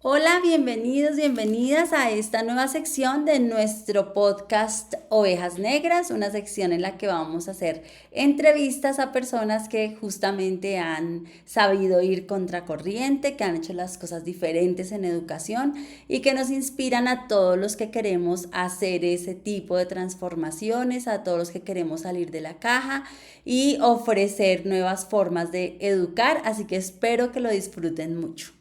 Hola, bienvenidos, bienvenidas a esta nueva sección de nuestro podcast Ovejas Negras, una sección en la que vamos a hacer entrevistas a personas que justamente han sabido ir contracorriente, que han hecho las cosas diferentes en educación y que nos inspiran a todos los que queremos hacer ese tipo de transformaciones, a todos los que queremos salir de la caja y ofrecer nuevas formas de educar, así que espero que lo disfruten mucho.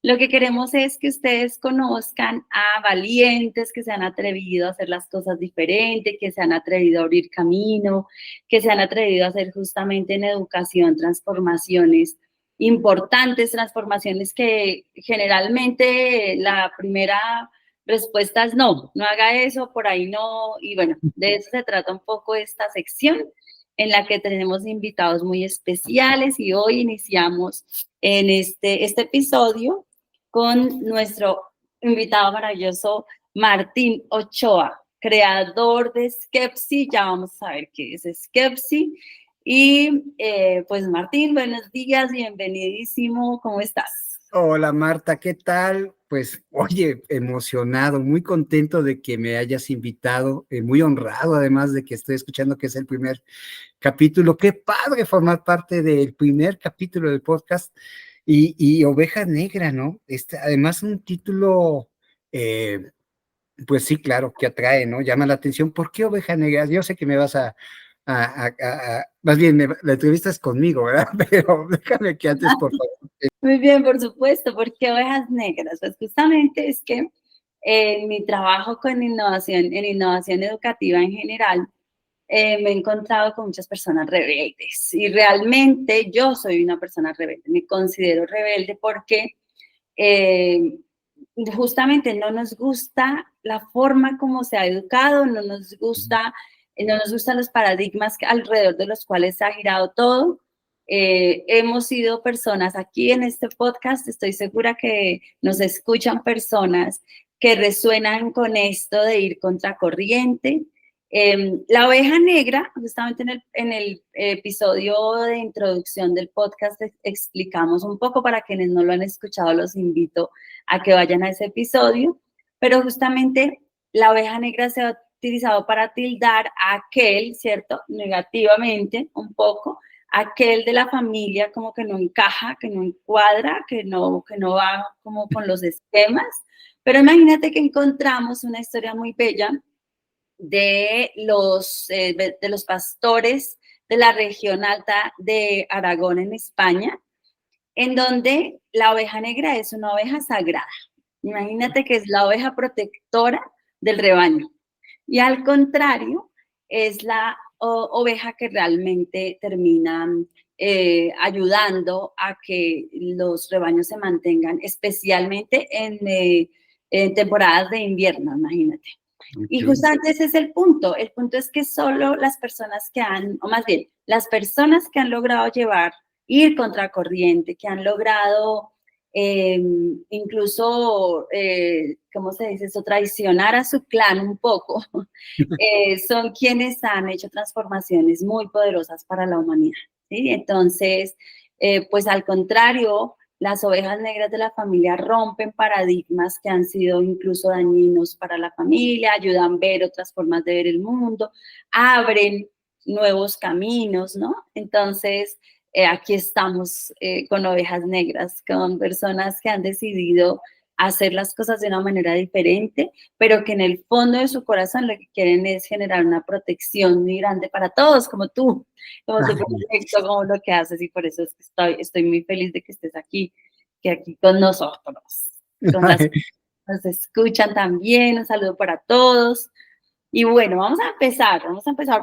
Lo que queremos es que ustedes conozcan a valientes que se han atrevido a hacer las cosas diferentes, que se han atrevido a abrir camino, que se han atrevido a hacer justamente en educación transformaciones importantes, transformaciones que generalmente la primera respuesta es no, no haga eso, por ahí no. Y bueno, de eso se trata un poco esta sección en la que tenemos invitados muy especiales y hoy iniciamos en este episodio con nuestro invitado maravilloso Martín Ochoa, creador de Skepsi. Ya vamos a ver qué es Skepsi. Y pues Martín, buenos días, bienvenidísimo, ¿cómo estás? Hola Marta, ¿qué tal? Pues oye, emocionado, muy contento de que me hayas invitado, muy honrado además de que estoy escuchando que es el primer capítulo. Qué padre formar parte del primer capítulo del podcast y Oveja Negra, ¿no? Además un título, eh, pues sí, claro, que atrae, ¿no? Llama la atención. ¿Por qué Oveja Negra? Yo sé que me vas más bien, la entrevista es conmigo, ¿verdad? Pero déjame que antes, por favor. Muy bien, por supuesto. ¿Por qué ovejas negras? Pues justamente es que en mi trabajo con innovación, en innovación educativa en general, me he encontrado con muchas personas rebeldes y realmente yo soy una persona rebelde, me considero rebelde porque eh, justamente no nos gusta la forma como se ha educado, no nos gustan los paradigmas alrededor de los cuales se ha girado todo. Hemos sido personas aquí en este podcast, estoy segura que nos escuchan personas que resuenan con esto de ir contracorriente. La oveja negra, justamente en el episodio de introducción del podcast explicamos un poco, para quienes no lo han escuchado, los invito a que vayan a ese episodio, pero justamente la oveja negra se ha utilizado para tildar a aquel, ¿cierto? Negativamente un poco, aquel de la familia como que no encaja, que no encuadra, que no va como con los esquemas, pero imagínate que encontramos una historia muy bella de los pastores de la región alta de Aragón en España, en donde la oveja negra es una oveja sagrada. Imagínate que es la oveja protectora del rebaño. Y al contrario, es la oveja que realmente termina ayudando a que los rebaños se mantengan, especialmente en temporadas de invierno, imagínate. Y Okay. justamente ese es el punto. El punto es que solo las personas que han, o más bien, las personas que han logrado ir contracorriente, que han logrado incluso, ¿cómo se dice eso? Traicionar a su clan un poco, son quienes han hecho transformaciones muy poderosas para la humanidad. ¿Sí? Entonces, pues al contrario, las ovejas negras de la familia rompen paradigmas que han sido incluso dañinos para la familia, ayudan a ver otras formas de ver el mundo, abren nuevos caminos, ¿no? Entonces, aquí estamos con ovejas negras, con personas que han decidido hacer las cosas de una manera diferente, pero que en el fondo de su corazón lo que quieren es generar una protección muy grande para todos, como tu proyecto, como lo que haces, y por eso es que estoy muy feliz de que estés aquí, que aquí con nosotros, con las que nos escuchan también. Un saludo para todos. Y bueno, vamos a empezar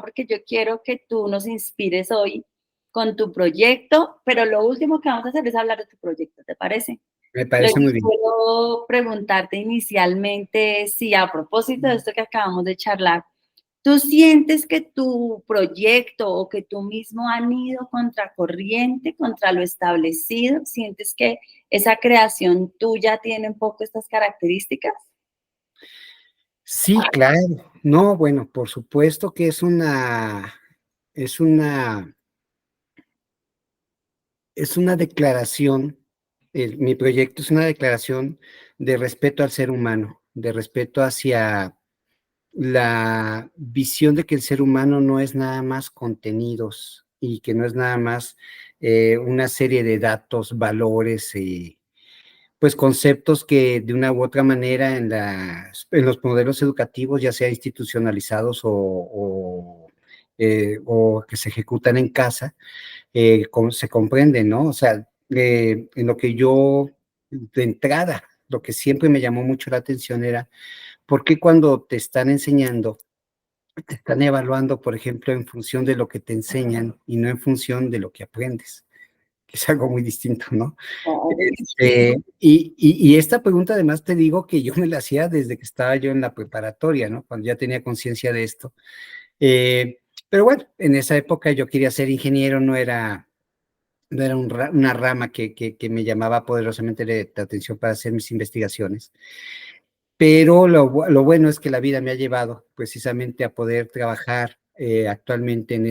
porque yo quiero que tú nos inspires hoy con tu proyecto, pero lo último que vamos a hacer es hablar de tu proyecto, ¿te parece? Me Lo parece que muy bien. quiero preguntarte inicialmente es si, a propósito de esto que acabamos de charlar, ¿tú sientes que tu proyecto o que tú mismo han ido contracorriente, contra lo establecido? ¿Sientes que esa creación tuya tiene un poco estas características? Sí, claro. No, bueno, por supuesto que es una, es una declaración Mi proyecto es una declaración de respeto al ser humano, de respeto hacia la visión de que el ser humano no es nada más contenidos y que no es nada más una serie de datos, valores y pues conceptos que de una u otra manera en los modelos educativos, ya sea institucionalizados o que se ejecutan en casa, se comprenden, ¿no? O sea, en lo que yo, de entrada, lo que siempre me llamó mucho la atención era, ¿por qué cuando te están enseñando, te están evaluando, por ejemplo, en función de lo que te enseñan y no en función de lo que aprendes? Que es algo muy distinto, ¿no? Y esta pregunta además te digo que yo me la hacía desde que estaba yo en la preparatoria, ¿no? Cuando ya tenía conciencia de esto. Pero bueno, en esa época yo quería ser ingeniero, no era una rama que me llamaba poderosamente la atención para hacer mis investigaciones. Pero lo bueno es que la vida me ha llevado precisamente a poder trabajar actualmente en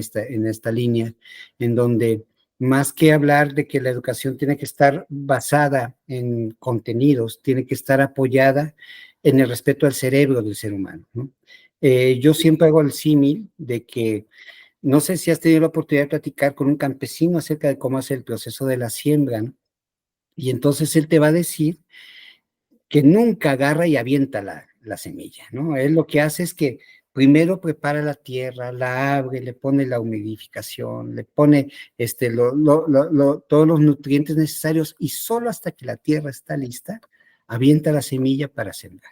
esta línea, en donde más que hablar de que la educación tiene que estar basada en contenidos, tiene que estar apoyada en el respeto al cerebro del ser humano, ¿no? Yo siempre hago el símil de que no sé si has tenido la oportunidad de platicar con un campesino acerca de cómo hace el proceso de la siembra, ¿no? Y entonces él te va a decir que nunca agarra y avienta la semilla, ¿no? Él lo que hace es que primero prepara la tierra, la abre, le pone la humidificación, le pone todos los nutrientes necesarios y solo hasta que la tierra está lista, avienta la semilla para sembrar.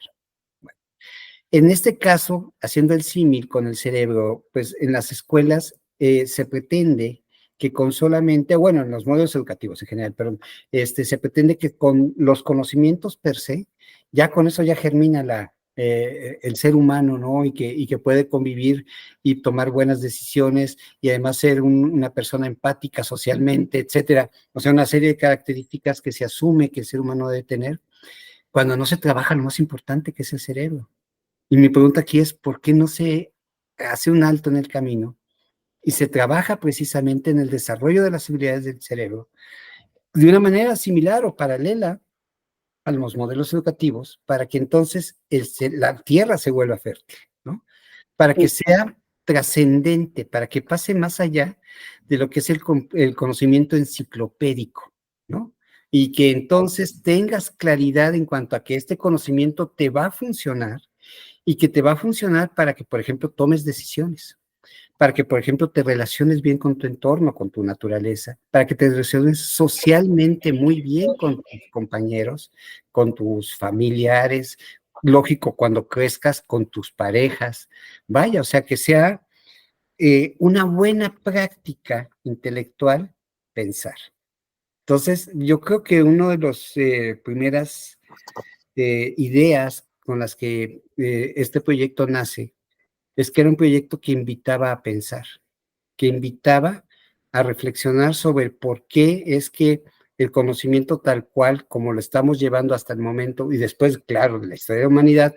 En este caso, haciendo el símil con el cerebro, pues en las escuelas se pretende que con solamente, bueno, en los modelos educativos en general, pero se pretende que con los conocimientos per se, ya con eso ya germina el ser humano, ¿no? Y que puede convivir y tomar buenas decisiones y además ser una persona empática socialmente, etcétera. O sea, una serie de características que se asume que el ser humano debe tener cuando no se trabaja lo más importante que es el cerebro. Y mi pregunta aquí es, ¿por qué no se hace un alto en el camino y se trabaja precisamente en el desarrollo de las habilidades del cerebro de una manera similar o paralela a los modelos educativos para que entonces la tierra se vuelva fértil, ¿no? Para que sea trascendente, para que pase más allá de lo que es el conocimiento enciclopédico, ¿no? Y que entonces tengas claridad en cuanto a que este conocimiento te va a funcionar y que te va a funcionar para que, por ejemplo, tomes decisiones, para que, por ejemplo, te relaciones bien con tu entorno, con tu naturaleza, para que te relaciones socialmente muy bien con tus compañeros, con tus familiares, lógico, cuando crezcas con tus parejas. Vaya, o sea, que sea una buena práctica intelectual pensar. Entonces, yo creo que una de las primeras ideas con las que este proyecto nace es que era un proyecto que invitaba a pensar, que invitaba a reflexionar sobre por qué es que el conocimiento tal cual como lo estamos llevando hasta el momento y después, claro, de la historia de la humanidad,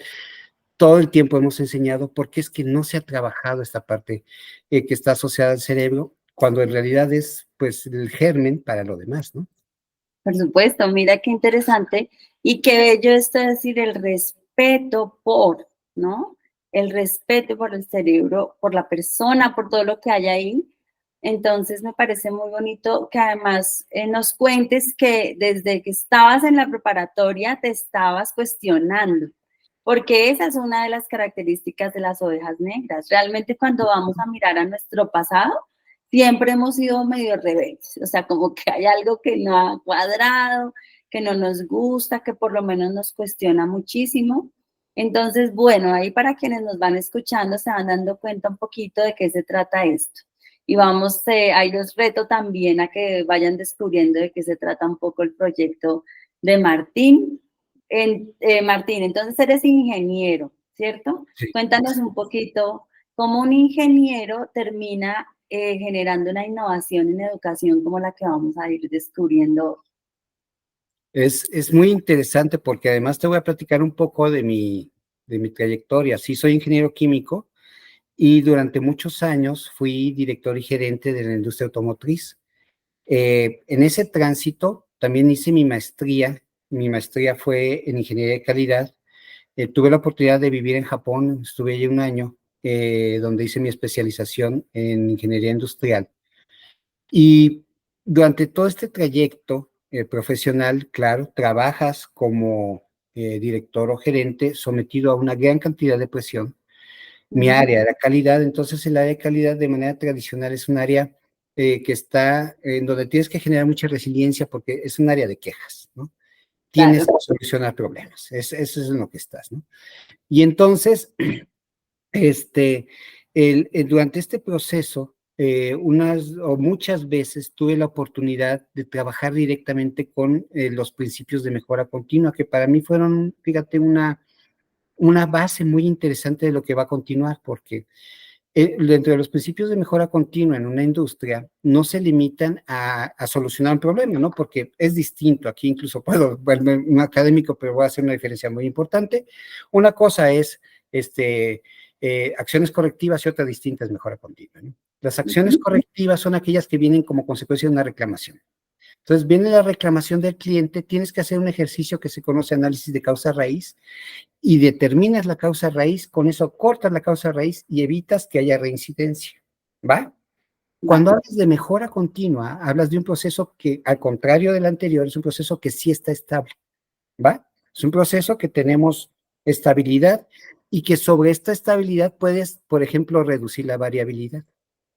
todo el tiempo hemos enseñado por qué es que no se ha trabajado esta parte que está asociada al cerebro, cuando en realidad es pues el germen para lo demás, ¿no? Por supuesto, mira qué interesante y qué bello esto de decir el respeto por, ¿no? El respeto por el cerebro, por la persona, por todo lo que hay ahí. Entonces me parece muy bonito que además nos cuentes que desde que estabas en la preparatoria te estabas cuestionando, porque esa es una de las características de las ovejas negras. Realmente cuando vamos a mirar a nuestro pasado, siempre hemos sido medio rebeldes, o sea, como que hay algo que no ha cuadrado, que no nos gusta, que por lo menos nos cuestiona muchísimo. Entonces, bueno, ahí para quienes nos van escuchando se van dando cuenta un poquito de qué se trata esto. Y vamos, ahí los reto también a que vayan descubriendo de qué se trata un poco el proyecto de Martín. Martín, entonces eres ingeniero, ¿cierto? Sí. Cuéntanos un poquito cómo un ingeniero termina generando una innovación en educación como la que vamos a ir descubriendo. Es muy interesante porque además te voy a platicar un poco de mi trayectoria. Sí, soy ingeniero químico y durante muchos años fui director y gerente de la industria automotriz. En ese tránsito también hice mi maestría. Mi maestría fue en ingeniería de calidad. Tuve la oportunidad de vivir en Japón, estuve allí un año, donde hice mi especialización en ingeniería industrial. Y durante todo este trayecto profesional, claro, trabajas como director o gerente sometido a una gran cantidad de presión. Mi área era calidad, entonces el área de calidad de manera tradicional es un área que está en donde tienes que generar mucha resiliencia porque es un área de quejas, ¿no? Tienes Claro, que solucionar problemas, eso es en lo que estás, ¿no? Y entonces, este, durante este proceso, unas o muchas veces tuve la oportunidad de trabajar directamente con los principios de mejora continua, que para mí fueron, fíjate, una base muy interesante de lo que va a continuar, porque dentro de los principios de mejora continua en una industria no se limitan a solucionar un problema, ¿no? Porque es distinto. Aquí incluso puedo verme un académico, pero voy a hacer una diferencia muy importante. Una cosa es acciones correctivas y otra distinta es mejora continua, ¿no? Las acciones correctivas son aquellas que vienen como consecuencia de una reclamación. Entonces, viene la reclamación del cliente, tienes que hacer un ejercicio que se conoce análisis de causa raíz, y determinas la causa raíz, con eso cortas la causa raíz y evitas que haya reincidencia, ¿va? Cuando hablas de mejora continua, hablas de un proceso que, al contrario del anterior, es un proceso que sí está estable, ¿va? Es un proceso que tenemos estabilidad y que sobre esta estabilidad puedes, por ejemplo, reducir la variabilidad.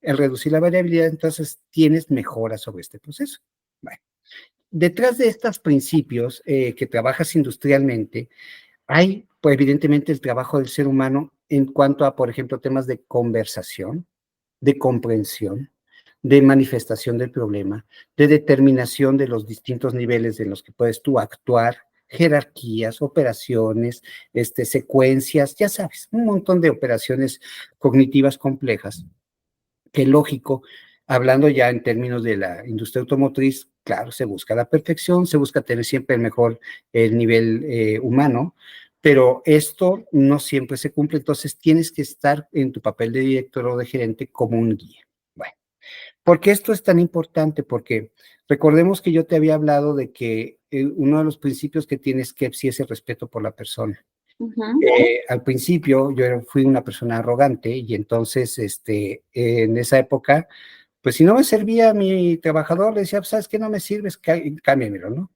Al reducir la variabilidad, entonces tienes mejora sobre este proceso. Bueno, detrás de estos principios que trabajas industrialmente, hay, pues, evidentemente, el trabajo del ser humano en cuanto a, por ejemplo, temas de conversación, de comprensión, de manifestación del problema, de determinación de los distintos niveles en los que puedes tú actuar, jerarquías, operaciones, secuencias, ya sabes, un montón de operaciones cognitivas complejas que lógico, hablando ya en términos de la industria automotriz, claro, se busca la perfección, se busca tener siempre el mejor nivel humano, pero esto no siempre se cumple, entonces tienes que estar en tu papel de director o de gerente como un guía. Bueno, ¿por qué esto es tan importante? Porque recordemos que yo te había hablado de que uno de los principios que tiene Skepsi es el respeto por la persona. Al principio yo fui una persona arrogante y entonces en esa época, pues si no me servía mi trabajador, le decía, pues, ¿sabes qué? No me sirves, cámbiamelo, ¿no?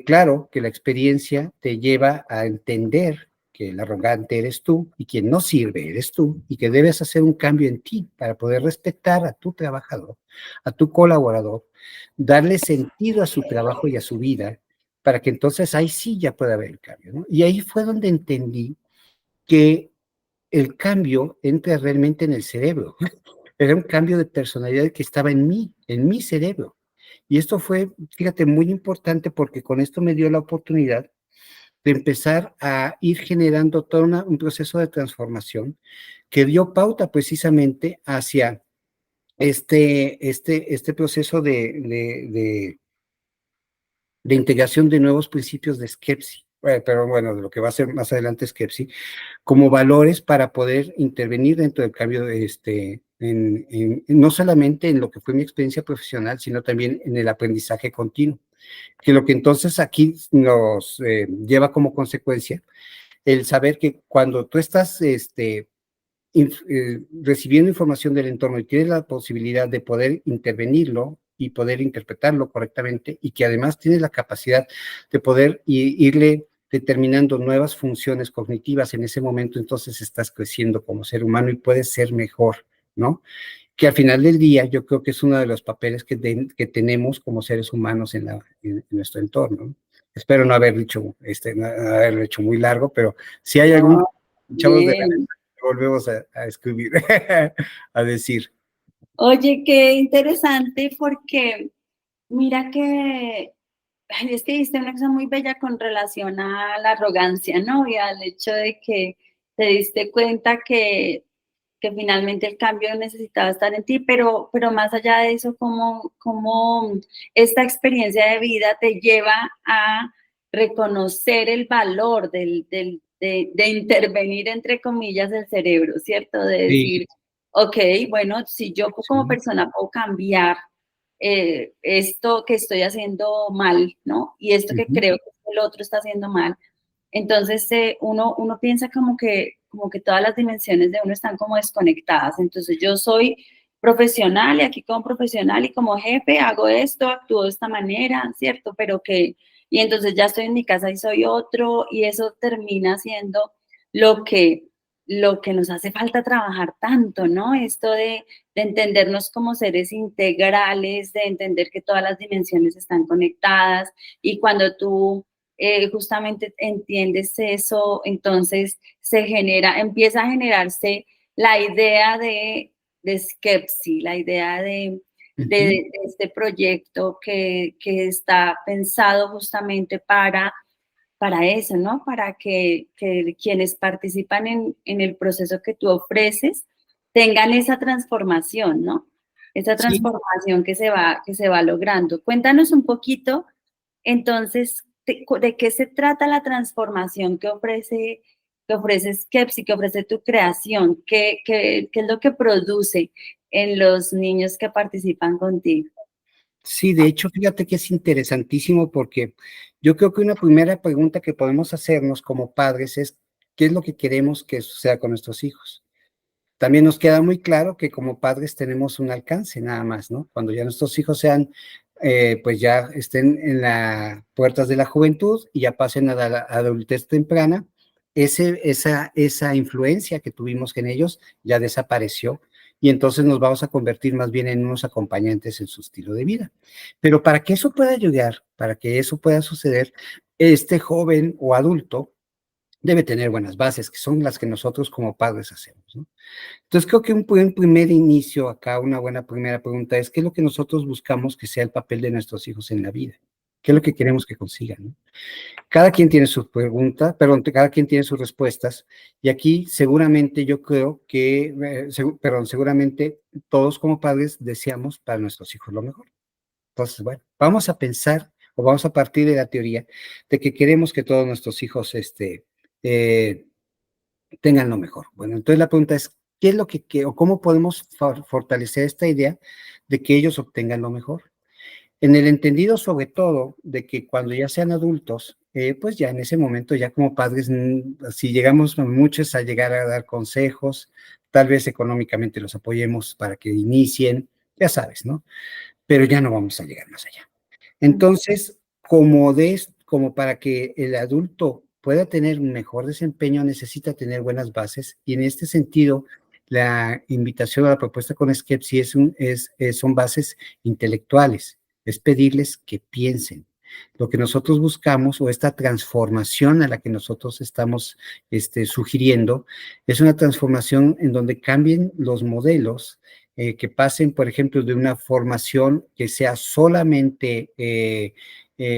Claro que la experiencia te lleva a entender que el arrogante eres tú y quien no sirve eres tú y que debes hacer un cambio en ti para poder respetar a tu trabajador, a tu colaborador, darle sentido a su trabajo y a su vida para que entonces ahí sí ya pueda haber el cambio, ¿no? Y ahí fue donde entendí que el cambio entra realmente en el cerebro. Era un cambio de personalidad que estaba en mi cerebro. Y esto fue, fíjate, muy importante porque con esto me dio la oportunidad de empezar a ir generando todo un proceso de transformación que dio pauta precisamente hacia este proceso de integración de nuevos principios de Skepsi. Pero bueno, de lo que va a ser más adelante Skepsi, como valores para poder intervenir dentro del cambio no solamente en lo que fue mi experiencia profesional, sino también en el aprendizaje continuo, que lo que entonces aquí nos lleva como consecuencia el saber que cuando tú estás recibiendo información del entorno y tienes la posibilidad de poder intervenirlo y poder interpretarlo correctamente y que además tienes la capacidad de poder irle determinando nuevas funciones cognitivas en ese momento, entonces estás creciendo como ser humano y puedes ser mejor, ¿no? Que al final del día yo creo que es uno de los papeles que tenemos como seres humanos en nuestro entorno, ¿no? Espero no haber dicho, no haberlo hecho muy largo, pero si hay algún no, chavos de la bien. volvemos a escribir, a decir. Oye, qué interesante porque mira que ay, es que diste una cosa muy bella con relación a la arrogancia, ¿no? Y al hecho de que te diste cuenta que finalmente el cambio necesitaba estar en ti, pero más allá de eso, cómo esta experiencia de vida te lleva a reconocer el valor de intervenir, entre comillas, el cerebro, ¿cierto? De Sí, decir, ok, bueno, si yo como sí, persona puedo cambiar esto que estoy haciendo mal, ¿no? Y esto que creo que el otro está haciendo mal. Entonces, uno piensa como que todas las dimensiones de uno están como desconectadas. Entonces, yo soy profesional y aquí como profesional y como jefe hago esto, actúo de esta manera, ¿cierto? Y entonces ya estoy en mi casa y soy otro y eso termina siendo lo que, lo que nos hace falta trabajar tanto, ¿no? Esto de entendernos como seres integrales, de entender que todas las dimensiones están conectadas y cuando tú justamente entiendes eso, entonces empieza a generarse la idea de Skepsi, la idea de este proyecto que está pensado justamente para eso, ¿no? Para que quienes participan en el proceso que tú ofreces tengan esa transformación, ¿no? Esa Sí, transformación que se va logrando. Cuéntanos un poquito, entonces, de qué se trata la transformación que ofrece Skepsi, que ofrece tu creación, qué es lo que produce en los niños que participan contigo. sí, de hecho, fíjate que es interesantísimo porque yo creo que una primera pregunta que podemos hacernos como padres es, ¿qué es lo que queremos que suceda con nuestros hijos? También nos queda muy claro que como padres tenemos un alcance nada más, ¿no? Cuando ya nuestros hijos sean, pues ya estén en las puertas de la juventud y ya pasen a la adultez temprana, esa influencia que tuvimos en ellos ya desapareció y entonces nos vamos a convertir más bien en unos acompañantes en su estilo de vida. Pero para que eso pueda llegar, para que eso pueda suceder, este joven o adulto debe tener buenas bases, que son las que nosotros como padres hacemos, ¿no? Entonces, creo que un buen primer inicio acá, una buena primera pregunta es, ¿qué es lo que nosotros buscamos que sea el papel de nuestros hijos en la vida? ¿Qué es lo que queremos que consigan? ¿No? Cada quien tiene sus preguntas, perdón, cada quien tiene sus respuestas, y aquí seguramente yo creo que, seguramente todos como padres deseamos para nuestros hijos lo mejor. Entonces, bueno, vamos a pensar o vamos a partir de la teoría de que queremos que todos nuestros hijos, eh, tengan lo mejor. Bueno, entonces la pregunta es, ¿qué es lo o cómo podemos fortalecer esta idea de que ellos obtengan lo mejor? En el entendido sobre todo de que cuando ya sean adultos, pues ya en ese momento, ya como padres, si llegamos muchos a llegar a dar consejos, tal vez económicamente los apoyemos para que inicien, ya sabes, ¿no? Pero ya no vamos a llegar más allá. Entonces, como para que el adulto pueda tener un mejor desempeño, necesita tener buenas bases, y en este sentido, la invitación a la propuesta con Skepsi son bases intelectuales, es pedirles que piensen. Lo que nosotros buscamos, o esta transformación a la que nosotros estamos sugiriendo, es una transformación en donde cambien los modelos, que pasen, por ejemplo, de una formación que sea solamente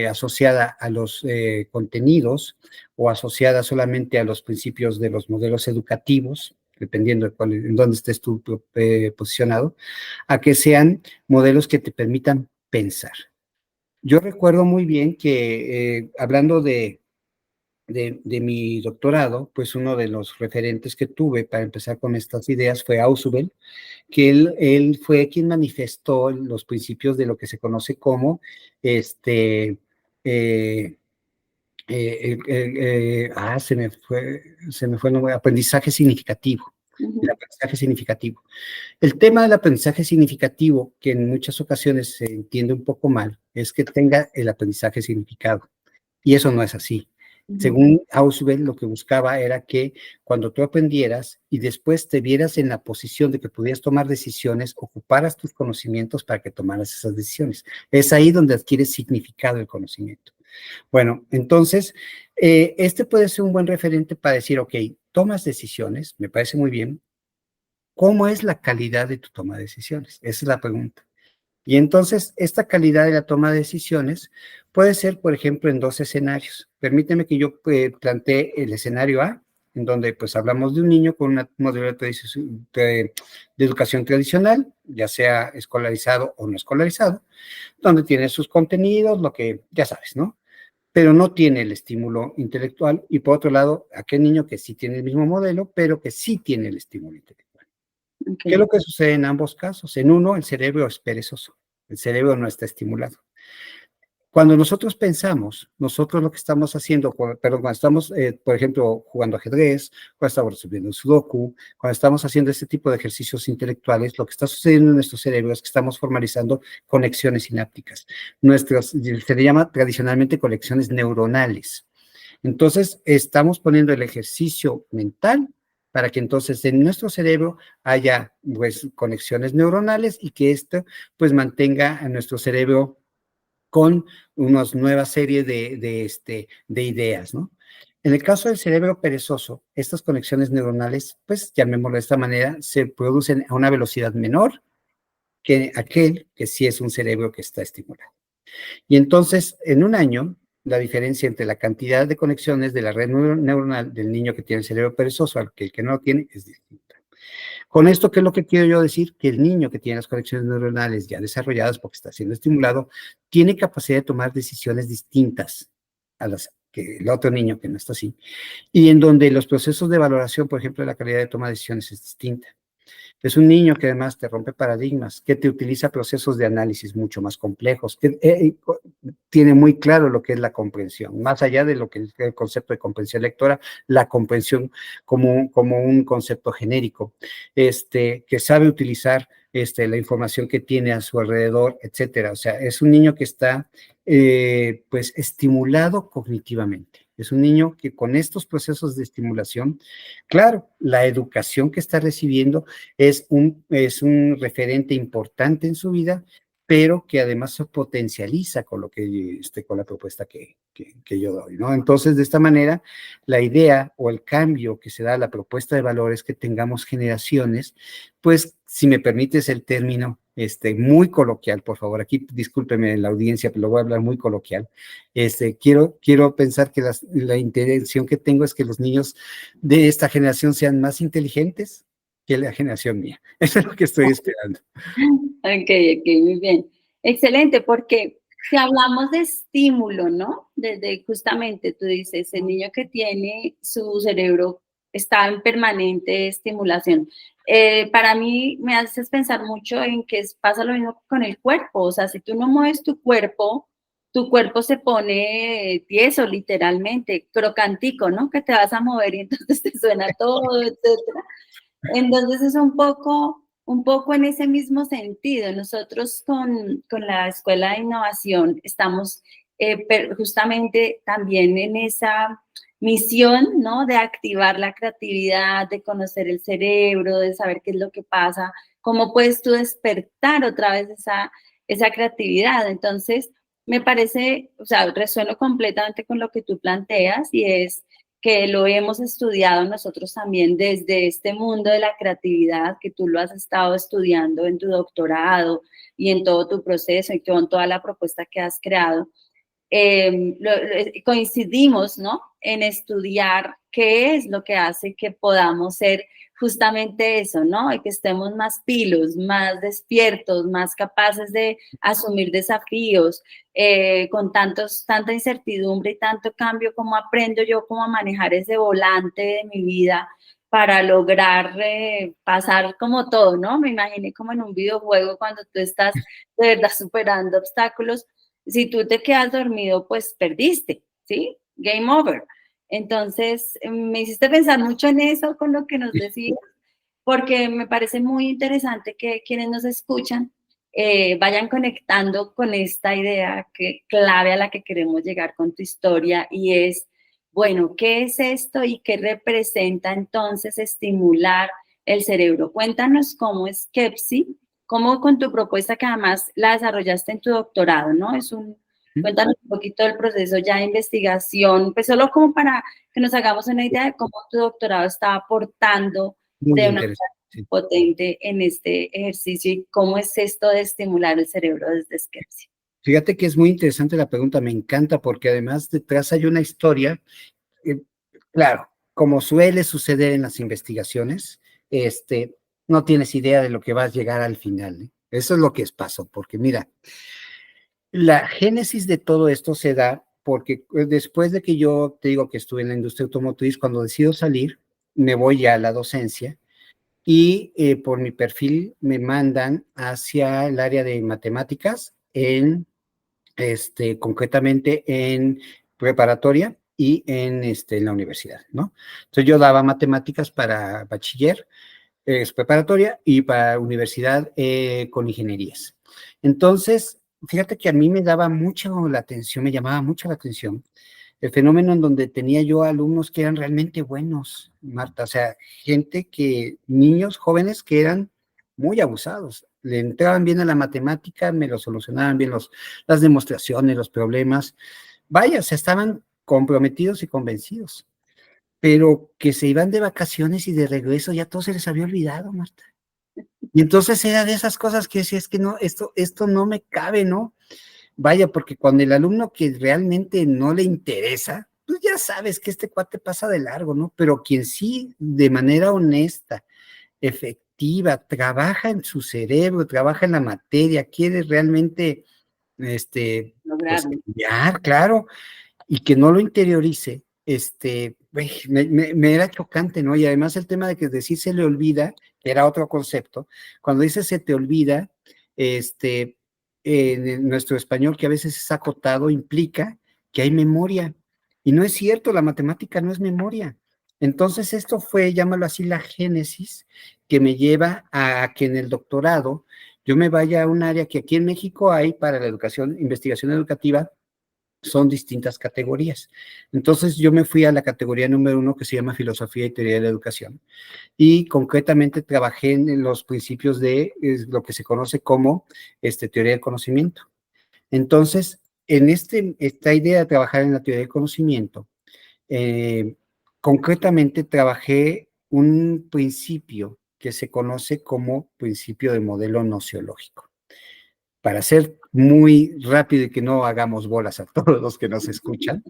asociada a los contenidos o asociada solamente a los principios de los modelos educativos, dependiendo en dónde estés tú posicionado, a que sean modelos que te permitan pensar. Yo recuerdo muy bien que hablando de mi doctorado, pues uno de los referentes que tuve para empezar con estas ideas fue Ausubel, que él fue quien manifestó los principios de lo que se conoce como eh, se me fue el nombre, aprendizaje significativo. El aprendizaje significativo. El tema del aprendizaje significativo, que en muchas ocasiones se entiende un poco mal, es que tenga el aprendizaje significado. Y eso no es así. Según Ausubel, lo que buscaba era que cuando tú aprendieras y después te vieras en la posición de que pudieras tomar decisiones, ocuparas tus conocimientos para que tomaras esas decisiones. Es ahí donde adquiere significado el conocimiento. Bueno, entonces, este puede ser un buen referente para decir, ok, tomas decisiones, me parece muy bien. ¿Cómo es la calidad de tu toma de decisiones? Esa es la pregunta. Y entonces, esta calidad de la toma de decisiones puede ser, por ejemplo, en dos escenarios. Permíteme que yo plantee el escenario A, en donde pues hablamos de un niño con una modelo de educación tradicional, ya sea escolarizado o no escolarizado, donde tiene sus contenidos, lo que ya sabes, ¿no? Pero no tiene el estímulo intelectual. Y por otro lado, aquel niño que sí tiene el mismo modelo, pero que sí tiene el estímulo intelectual. ¿Qué es lo que sucede en ambos casos? En uno, el cerebro es perezoso. el cerebro no está estimulado. Cuando nosotros pensamos, nosotros lo que estamos haciendo, perdón, cuando estamos, por ejemplo, jugando ajedrez, cuando estamos resolviendo un sudoku, cuando estamos haciendo este tipo de ejercicios intelectuales, lo que está sucediendo en nuestro cerebro es que estamos formalizando conexiones sinápticas. Se le llama tradicionalmente conexiones neuronales. Entonces, estamos poniendo el ejercicio mental para que entonces en nuestro cerebro haya pues conexiones neuronales y que esto pues mantenga a nuestro cerebro con una nueva serie de ideas, ¿no? En el caso del cerebro perezoso, estas conexiones neuronales, pues llamémoslo de esta manera, se producen a una velocidad menor que aquel que sí es un cerebro que está estimulado. Y entonces, en un año, la diferencia entre la cantidad de conexiones de la red neuronal del niño que tiene el cerebro perezoso al que el que no lo tiene es distinta. Con esto, ¿qué es lo que quiero yo decir? Que el niño que tiene las conexiones neuronales ya desarrolladas porque está siendo estimulado, tiene capacidad de tomar decisiones distintas a las que el otro niño que no está así, y en donde los procesos de valoración, por ejemplo, de la calidad de toma de decisiones es distinta. Es un niño que además te rompe paradigmas, que te utiliza procesos de análisis mucho más complejos, que tiene muy claro lo que es la comprensión, más allá de lo que es el concepto de comprensión lectora, la comprensión como un concepto genérico, que sabe utilizar la información que tiene a su alrededor, etcétera. O sea, es un niño que está pues estimulado cognitivamente. Es un niño que con estos procesos de estimulación, claro, la educación que está recibiendo es un referente importante en su vida, pero que además se potencializa con lo que con la propuesta que yo doy, ¿no? Entonces, de esta manera, la idea o el cambio que se da a la propuesta de valores que tengamos generaciones, pues, si me permites el término, muy coloquial, por favor, aquí discúlpeme la audiencia, pero lo voy a hablar muy coloquial. Quiero pensar que la intención que tengo es que los niños de esta generación sean más inteligentes que la generación mía. Eso es lo que estoy esperando. Ok, muy bien. Excelente, porque si hablamos de estímulo, ¿no? Desde justamente tú dices, el niño que tiene su cerebro está en permanente estimulación. Para mí me haces pensar mucho en que pasa lo mismo con el cuerpo. O sea, si tú no mueves tu cuerpo se pone tieso, literalmente, crocantico, ¿no? Que te vas a mover y entonces te suena todo, etcétera. Entonces es un poco en ese mismo sentido. Nosotros con la Escuela de Innovación estamos justamente también en esa misión, ¿no? De activar la creatividad, de conocer el cerebro, de saber qué es lo que pasa, cómo puedes tú despertar otra vez esa creatividad. Entonces, me parece, o sea, resueno completamente con lo que tú planteas y es que lo hemos estudiado nosotros también desde este mundo de la creatividad, que tú lo has estado estudiando en tu doctorado y en todo tu proceso y con toda la propuesta que has creado. Coincidimos, ¿no? En estudiar qué es lo que hace que podamos ser justamente eso, ¿no? Y que estemos más pilos, más despiertos, más capaces de asumir desafíos, con tanta incertidumbre y tanto cambio, ¿cómo aprendo yo cómo a manejar ese volante de mi vida para lograr pasar como todo, ¿no? Me imaginé como en un videojuego cuando tú estás de verdad superando obstáculos. Si tú te quedas dormido, pues perdiste, ¿sí? Game over. Entonces, me hiciste pensar mucho en eso con lo que nos decías, porque me parece muy interesante que quienes nos escuchan vayan conectando con esta idea clave a la que queremos llegar con tu historia y es, bueno, ¿qué es esto y qué representa entonces estimular el cerebro? Cuéntanos cómo es KEPSI, cómo con tu propuesta que además la desarrollaste en tu doctorado, ¿no? Cuéntanos un poquito del proceso ya de investigación, pues solo como para que nos hagamos una idea de cómo tu doctorado está aportando Muy de una manera interesante. potente en este ejercicio y cómo es esto de estimular el cerebro desde Skepsi. Fíjate que es muy interesante la pregunta, me encanta porque además detrás hay una historia, eh, claro, como suele suceder en las investigaciones, no tienes idea de lo que vas a llegar al final, ¿eh? Eso es lo que pasó, porque mira, la génesis de todo esto se da porque después de que yo te digo que estuve en la industria automotriz, cuando decido salir, me voy ya a la docencia. y por mi perfil me mandan hacia el área de matemáticas concretamente en preparatoria y en la universidad, ¿no? Entonces yo daba matemáticas para bachiller, preparatoria y para universidad con ingenierías. Entonces, fíjate que a mí me daba mucho la atención, me llamaba mucho la atención el fenómeno en donde tenía yo alumnos que eran realmente buenos, Marta, o sea, niños jóvenes que eran muy abusados, le entraban bien a la matemática, me lo solucionaban bien las demostraciones, los problemas, vaya, o sea, estaban comprometidos y convencidos, pero que se iban de vacaciones y de regreso ya todo se les había olvidado, Marta. Y entonces era de esas cosas que decía, es que no, esto no me cabe, ¿no? Vaya, porque cuando el alumno que realmente no le interesa, pues ya sabes que este cuate pasa de largo, ¿no? Pero quien sí, de manera honesta, efectiva, trabaja en su cerebro, trabaja en la materia, quiere realmente, pues lograrlo. cambiar, claro, y que no lo interiorice, me era chocante, ¿no? Y además el tema de que decir se le olvida, que era otro concepto, cuando dice se te olvida, en nuestro español, que a veces es acotado, implica que hay memoria. Y no es cierto, la matemática no es memoria. Entonces esto fue, llámalo así, la génesis que me lleva a que en el doctorado yo me vaya a un área que aquí en México hay para la educación, investigación educativa, son distintas categorías. Entonces yo me fui a la categoría número 1 que se llama Filosofía y Teoría de la Educación y concretamente trabajé en los principios de lo que se conoce como teoría del conocimiento. Entonces, en esta idea de trabajar en la teoría del conocimiento, concretamente trabajé un principio que se conoce como principio de modelo nociológico. Para ser muy rápido y que no hagamos bolas a todos los que nos escuchan,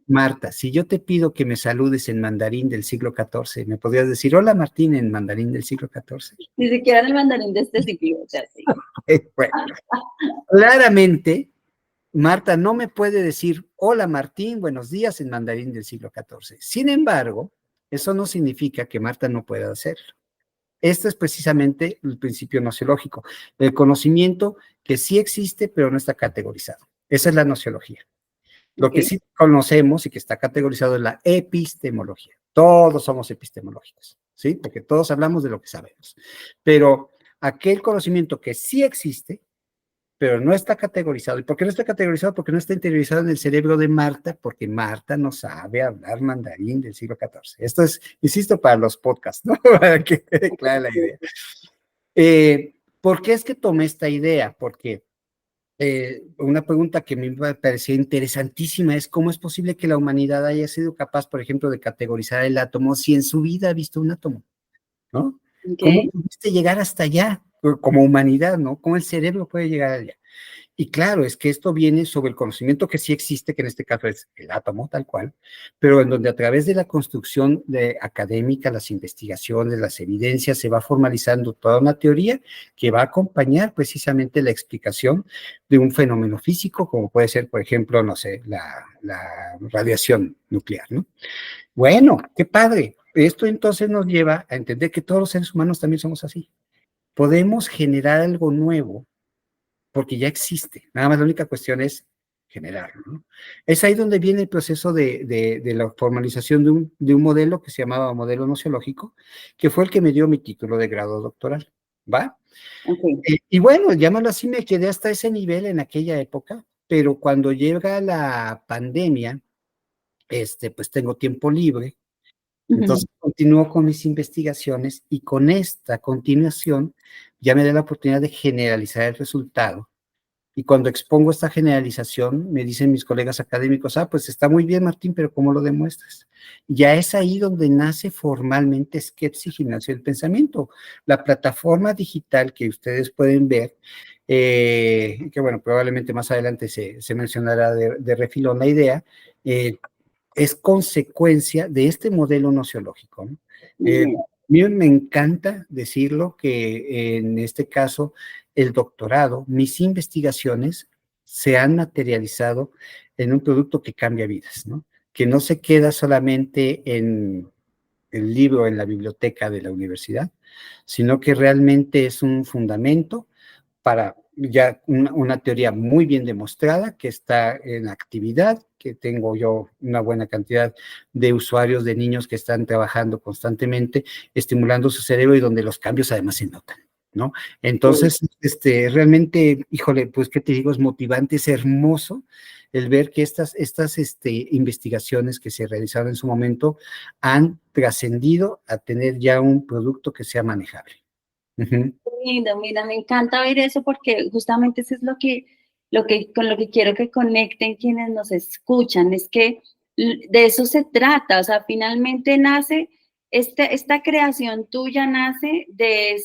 Marta, si yo te pido que me saludes en mandarín del siglo XIV, ¿me podrías decir hola Martín en mandarín del siglo XIV? Ni siquiera en el mandarín de este siglo, o sea, sí. Bueno, claramente, Marta no me puede decir hola Martín, buenos días en mandarín del siglo XIV. Sin embargo, eso no significa que Marta no pueda hacerlo. Este es precisamente el principio nociológico, el conocimiento que sí existe, pero no está categorizado. Esa es la nociología. Lo que sí conocemos y que está categorizado es la epistemología. Todos somos epistemológicos, ¿sí? Porque todos hablamos de lo que sabemos. Pero aquel conocimiento que sí existe, pero no está categorizado. ¿Y por qué no está categorizado? Porque no está interiorizado en el cerebro de Marta, porque Marta no sabe hablar mandarín del siglo XIV. Esto es, insisto, para los podcasts, ¿no? Para que quede clara la idea. ¿Por qué es que tomé esta idea? Porque una pregunta que me parecía interesantísima es cómo es posible que la humanidad haya sido capaz, por ejemplo, de categorizar el átomo si en su vida ha visto un átomo, ¿no? ¿Cómo pudiste llegar hasta allá como humanidad, ¿no? ¿Cómo el cerebro puede llegar allá? Y claro, es que esto viene sobre el conocimiento que sí existe, que en este caso es el átomo tal cual, pero en donde a través de la construcción académica, las investigaciones, las evidencias, se va formalizando toda una teoría que va a acompañar precisamente la explicación de un fenómeno físico, como puede ser, por ejemplo, no sé, la radiación nuclear, ¿no? Bueno, qué padre. Esto entonces nos lleva a entender que todos los seres humanos también somos así. Podemos generar algo nuevo porque ya existe. Nada más la única cuestión es generarlo, ¿no? Es ahí donde viene el proceso de la formalización de un modelo que se llamaba modelo nociológico, que fue el que me dio mi título de grado doctoral, ¿va? Y bueno, llámalo así, me quedé hasta ese nivel en aquella época, pero cuando llega la pandemia, pues tengo tiempo libre, entonces continúo con mis investigaciones y con esta continuación ya me da la oportunidad de generalizar el resultado. Y cuando expongo esta generalización, me dicen mis colegas académicos, pues está muy bien, Martín, pero ¿cómo lo demuestras? Ya es ahí donde nace formalmente Skepsis Gimnasio del Pensamiento, la plataforma digital que ustedes pueden ver, que bueno, probablemente más adelante se mencionará de refilón la idea, es consecuencia de este modelo nociológico, ¿no? A mí me encanta decirlo que en este caso el doctorado, mis investigaciones se han materializado en un producto que cambia vidas, ¿no? Que no se queda solamente el libro en la biblioteca de la universidad, sino que realmente es un fundamento para ya una teoría muy bien demostrada, que está en actividad, que tengo yo una buena cantidad de usuarios, de niños que están trabajando constantemente, estimulando su cerebro y donde los cambios además se notan, ¿no? Entonces, realmente, híjole, pues, ¿qué te digo? Es motivante, es hermoso el ver que estas investigaciones que se realizaron en su momento han trascendido a tener ya un producto que sea manejable. Uh-huh. Lindo, mira, me encanta ver eso porque justamente eso es con lo que quiero que conecten quienes nos escuchan, es que de eso se trata, o sea, finalmente nace, esta creación tuya nace de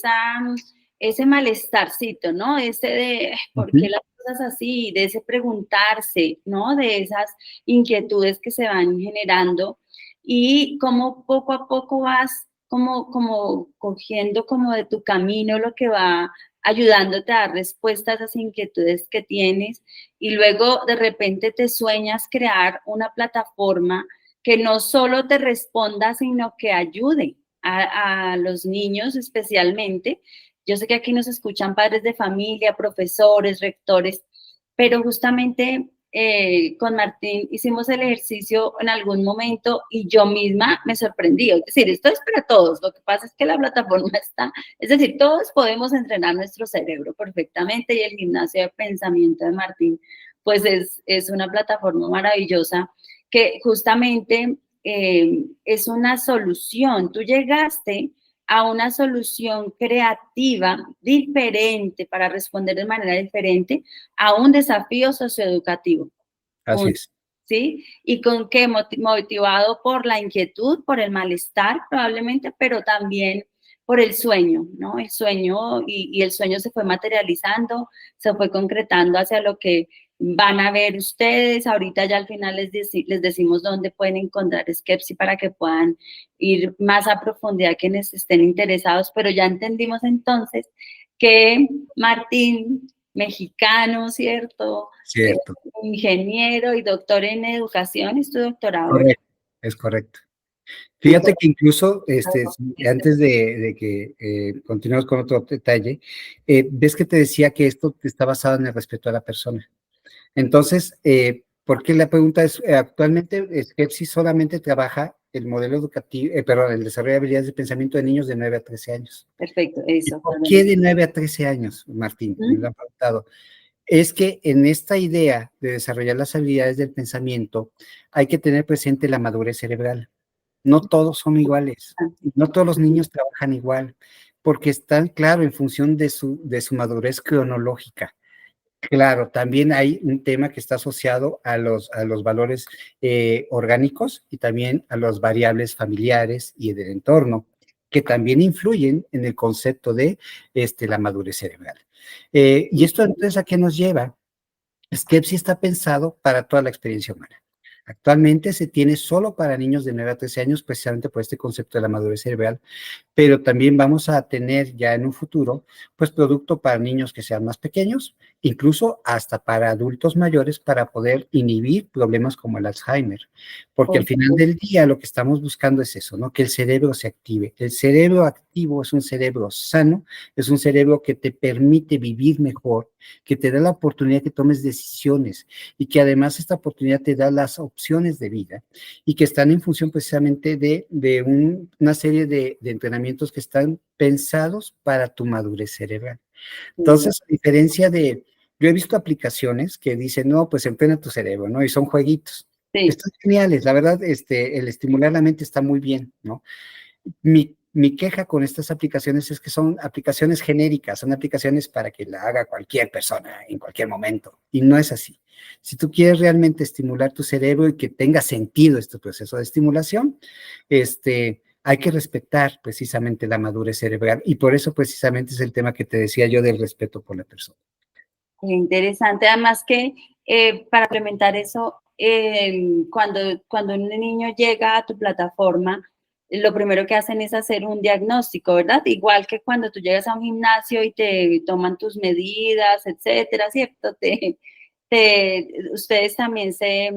ese malestarcito, ¿no? Ese de, ¿por qué las cosas así? De ese preguntarse, ¿no? De esas inquietudes que se van generando y cómo poco a poco vas como cogiendo como de tu camino lo que va ayudándote a dar respuesta a esas inquietudes que tienes y luego de repente te sueñas crear una plataforma que no solo te responda, sino que ayude a los niños especialmente. Yo sé que aquí nos escuchan padres de familia, profesores, rectores, pero justamente con Martín hicimos el ejercicio en algún momento y yo misma me sorprendí. Es decir, esto es para todos. Lo que pasa es que la plataforma está, es decir, todos podemos entrenar nuestro cerebro perfectamente y el gimnasio de pensamiento de Martín, pues es una plataforma maravillosa que justamente es una solución. Tú llegaste a una solución creativa diferente para responder de manera diferente a un desafío socioeducativo. Así es. ¿Sí? Y con qué motivado por la inquietud, por el malestar probablemente, pero también por el sueño, ¿no? El sueño y el sueño se fue materializando, se fue concretando hacia lo que van a ver ustedes. Ahorita ya al final les decimos dónde pueden encontrar Skepsi para que puedan ir más a profundidad quienes estén interesados, pero ya entendimos entonces que Martín, mexicano, ¿cierto? Cierto. Ingeniero y doctor en educación, es tu doctorado. Correcto, es correcto. Fíjate que incluso, antes de que continuemos con otro detalle, ves que te decía que esto está basado en el respeto a la persona. Entonces, ¿por qué la pregunta es, actualmente Skepsi solamente trabaja el modelo educativo, perdón, el desarrollo de habilidades de pensamiento de niños de 9 a 13 años? Perfecto, eso. ¿Por qué de 9 a 13 años, Martín? Me lo han preguntado. Es que en esta idea de desarrollar las habilidades del pensamiento hay que tener presente la madurez cerebral. No todos son iguales, no todos los niños trabajan igual, porque están, claro, en función de su madurez cronológica. Claro, también hay un tema que está asociado a los valores orgánicos y también a las variables familiares y del entorno, que también influyen en el concepto de la madurez cerebral. Y esto entonces, ¿a qué nos lleva? Skepsi está pensado para toda la experiencia humana. Actualmente se tiene solo para niños de 9 a 13 años, precisamente por este concepto de la madurez cerebral, pero también vamos a tener ya en un futuro, pues producto para niños que sean más pequeños, incluso hasta para adultos mayores para poder inhibir problemas como el Alzheimer, porque al final del día lo que estamos buscando es eso, ¿no? Que el cerebro se active. El cerebro activo es un cerebro sano, es un cerebro que te permite vivir mejor, que te da la oportunidad que tomes decisiones y que además esta oportunidad te da las opciones de vida y que están en función precisamente de una serie de entrenamientos que están pensados para tu madurez cerebral. Entonces, a diferencia yo he visto aplicaciones que dicen, no, pues entrena tu cerebro, ¿no? Y son jueguitos. Sí. Están geniales, la verdad, el estimular la mente está muy bien, ¿no? Mi queja con estas aplicaciones es que son aplicaciones genéricas, son aplicaciones para que la haga cualquier persona en cualquier momento, y no es así. Si tú quieres realmente estimular tu cerebro y que tenga sentido este proceso de estimulación, hay que respetar precisamente la madurez cerebral, y por eso precisamente es el tema que te decía yo del respeto por la persona. Qué interesante, además que para implementar eso, cuando un niño llega a tu plataforma, lo primero que hacen es hacer un diagnóstico, ¿verdad? Igual que cuando tú llegas a un gimnasio y te toman tus medidas, etcétera, ¿cierto? Ustedes también se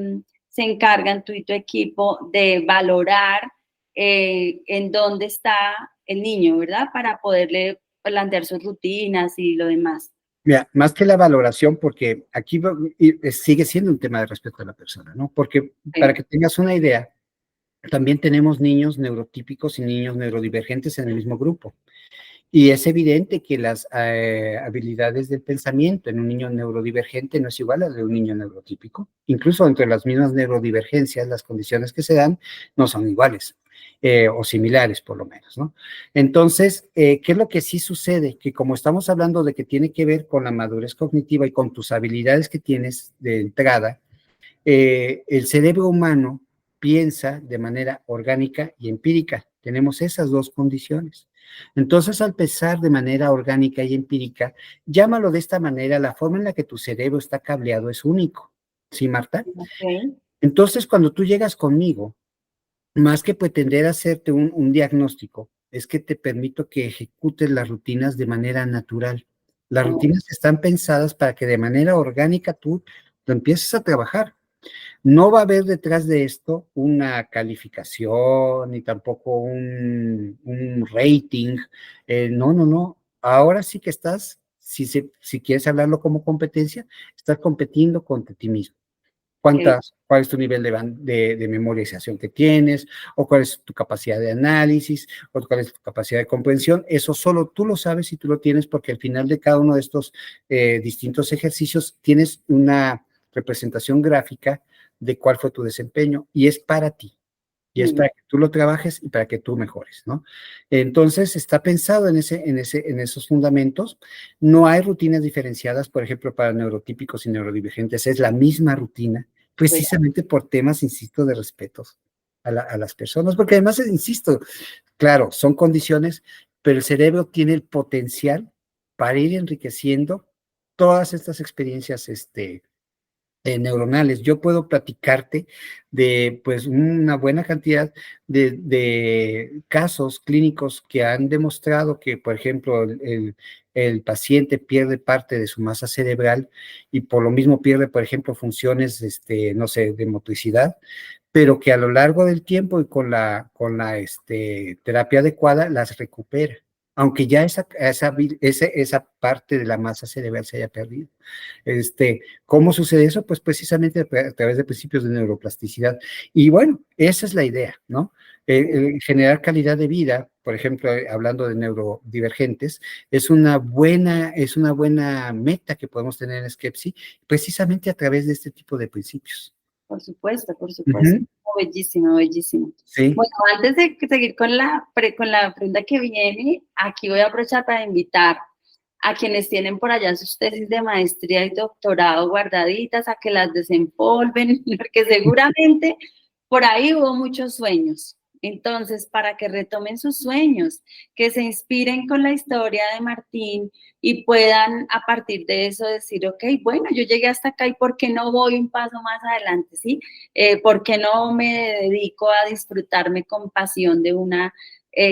encargan, tú y tu equipo, de valorar en dónde está el niño, ¿verdad? Para poderle plantear sus rutinas y lo demás. Mira, más que la valoración, porque aquí sigue siendo un tema de respeto a la persona, ¿no? Porque para que tengas una idea, también tenemos niños neurotípicos y niños neurodivergentes en el mismo grupo. Y es evidente que las habilidades del pensamiento en un niño neurodivergente no es igual a la de un niño neurotípico. Incluso entre las mismas neurodivergencias, las condiciones que se dan no son iguales o similares, por lo menos, ¿no? Entonces, ¿qué es lo que sí sucede? Que como estamos hablando de que tiene que ver con la madurez cognitiva y con tus habilidades que tienes de entrada, el cerebro humano piensa de manera orgánica y empírica. Tenemos esas dos condiciones. Entonces, al pensar de manera orgánica y empírica, llámalo de esta manera, la forma en la que tu cerebro está cableado es único. ¿Sí, Marta? Okay. Entonces, cuando tú llegas conmigo, más que pretender hacerte un diagnóstico, es que te permito que ejecutes las rutinas de manera natural. Las rutinas están pensadas para que de manera orgánica tú lo empieces a trabajar. No va a haber detrás de esto una calificación ni tampoco un rating. No, no, no. Ahora sí que estás, si quieres hablarlo como competencia, estás competiendo contra ti mismo. ¿Cuál es tu nivel de memorización que tienes? ¿O cuál es tu capacidad de análisis? ¿O cuál es tu capacidad de comprensión? Eso solo tú lo sabes y tú lo tienes porque al final de cada uno de estos distintos ejercicios tienes una representación gráfica de cuál fue tu desempeño y es para ti. Y es para que tú lo trabajes y para que tú mejores, ¿no? Entonces, está pensado en esos fundamentos. No hay rutinas diferenciadas, por ejemplo, para neurotípicos y neurodivergentes. Es la misma rutina, precisamente por temas, insisto, de respetos a las personas. Porque además, insisto, claro, son condiciones, pero el cerebro tiene el potencial para ir enriqueciendo todas estas experiencias, neuronales. Yo puedo platicarte de pues una buena cantidad de casos clínicos que han demostrado que, por ejemplo, el paciente pierde parte de su masa cerebral y por lo mismo pierde, por ejemplo, funciones, no sé, de motricidad, pero que a lo largo del tiempo y con la terapia adecuada las recupera, aunque ya esa parte de la masa cerebral se haya perdido. ¿Cómo sucede eso? Pues precisamente a través de principios de neuroplasticidad. Y bueno, esa es la idea, ¿no? Generar calidad de vida, por ejemplo, hablando de neurodivergentes, es una buena meta que podemos tener en Skepsi, precisamente a través de este tipo de principios. Por supuesto, por supuesto. Uh-huh. Bellísimo, bellísimo. Sí. Bueno, antes de seguir con la pregunta que viene, aquí voy a aprovechar para invitar a quienes tienen por allá sus tesis de maestría y doctorado guardaditas a que las desempolven, porque seguramente por ahí hubo muchos sueños. Entonces, para que retomen sus sueños, que se inspiren con la historia de Martín y puedan a partir de eso decir, ok, bueno, yo llegué hasta acá y ¿por qué no voy un paso más adelante? ¿Sí? ¿Por qué no me dedico a disfrutarme con pasión de una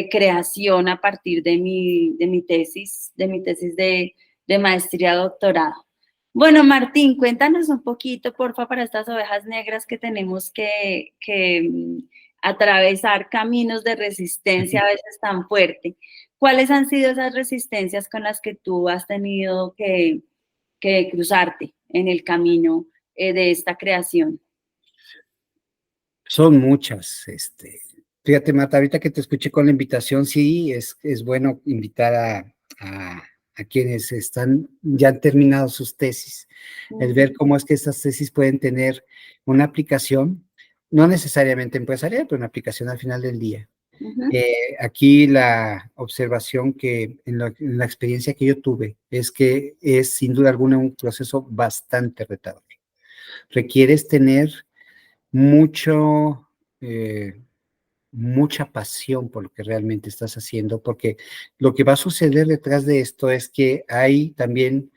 creación a partir de mi tesis de maestría doctorado? Bueno, Martín, cuéntanos un poquito, porfa, para estas ovejas negras que tenemos que atravesar caminos de resistencia a veces tan fuerte. ¿Cuáles han sido esas resistencias con las que tú has tenido que cruzarte en el camino de esta creación? Son muchas, fíjate, Marta, ahorita que te escuché con la invitación, sí, es bueno invitar a quienes ya han terminado sus tesis, el ver cómo es que estas tesis pueden tener una aplicación, no necesariamente empresarial, pero una aplicación al final del día. Aquí la observación que en la experiencia que yo tuve es que es sin duda alguna un proceso bastante retador. Requieres tener mucho, mucha pasión por lo que realmente estás haciendo, porque lo que va a suceder detrás de esto es que hay también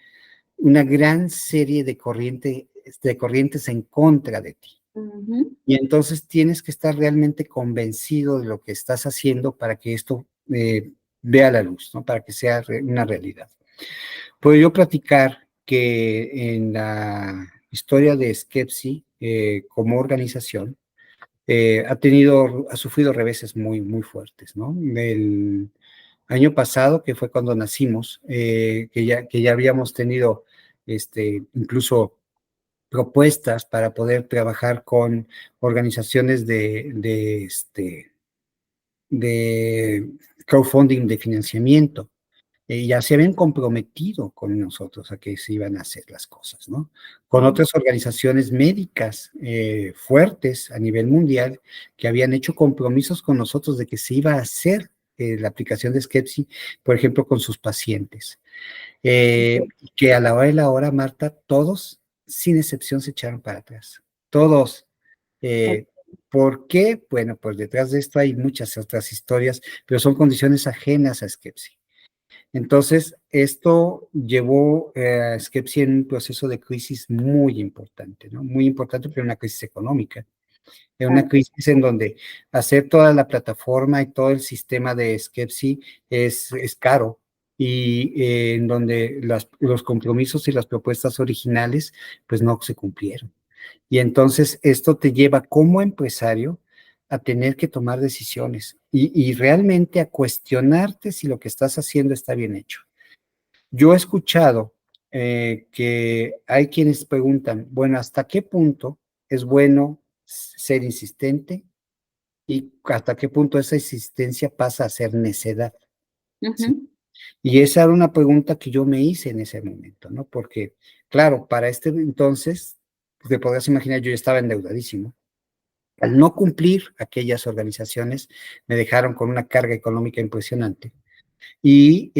una gran serie de corrientes en contra de ti. Y entonces tienes que estar realmente convencido de lo que estás haciendo para que esto vea la luz, ¿no? Para que sea una realidad. Puedo yo platicar que en la historia de Skepsi como organización, ha sufrido reveses muy, muy fuertes, ¿no? El año pasado, que fue cuando nacimos, que ya habíamos tenido incluso propuestas para poder trabajar con organizaciones de crowdfunding, de financiamiento. Ya se habían comprometido con nosotros a que se iban a hacer las cosas, ¿no? Con otras organizaciones médicas fuertes a nivel mundial que habían hecho compromisos con nosotros de que se iba a hacer la aplicación de Skepsi, por ejemplo, con sus pacientes. Que a la hora de la hora, Marta, todos, sin excepción, se echaron para atrás. Todos. Eh, ¿Por qué? Bueno, pues detrás de esto hay muchas otras historias, pero son condiciones ajenas a Skepsi. Entonces, esto llevó a Skepsi en un proceso de crisis muy importante, ¿no? Muy importante, pero una crisis económica. Era una crisis en donde hacer toda la plataforma y todo el sistema de Skepsi es caro y en donde los compromisos y las propuestas originales pues no se cumplieron. Y entonces esto te lleva como empresario a tener que tomar decisiones y realmente a cuestionarte si lo que estás haciendo está bien hecho. Yo he escuchado que hay quienes preguntan, bueno, ¿hasta qué punto es bueno ser insistente y hasta qué punto esa insistencia pasa a ser necedad? ¿Sí? Y esa era una pregunta que yo me hice en ese momento, ¿no? Porque, claro, para este entonces, pues, te podrás imaginar, yo ya estaba endeudadísimo. Al no cumplir, aquellas organizaciones me dejaron con una carga económica impresionante. Y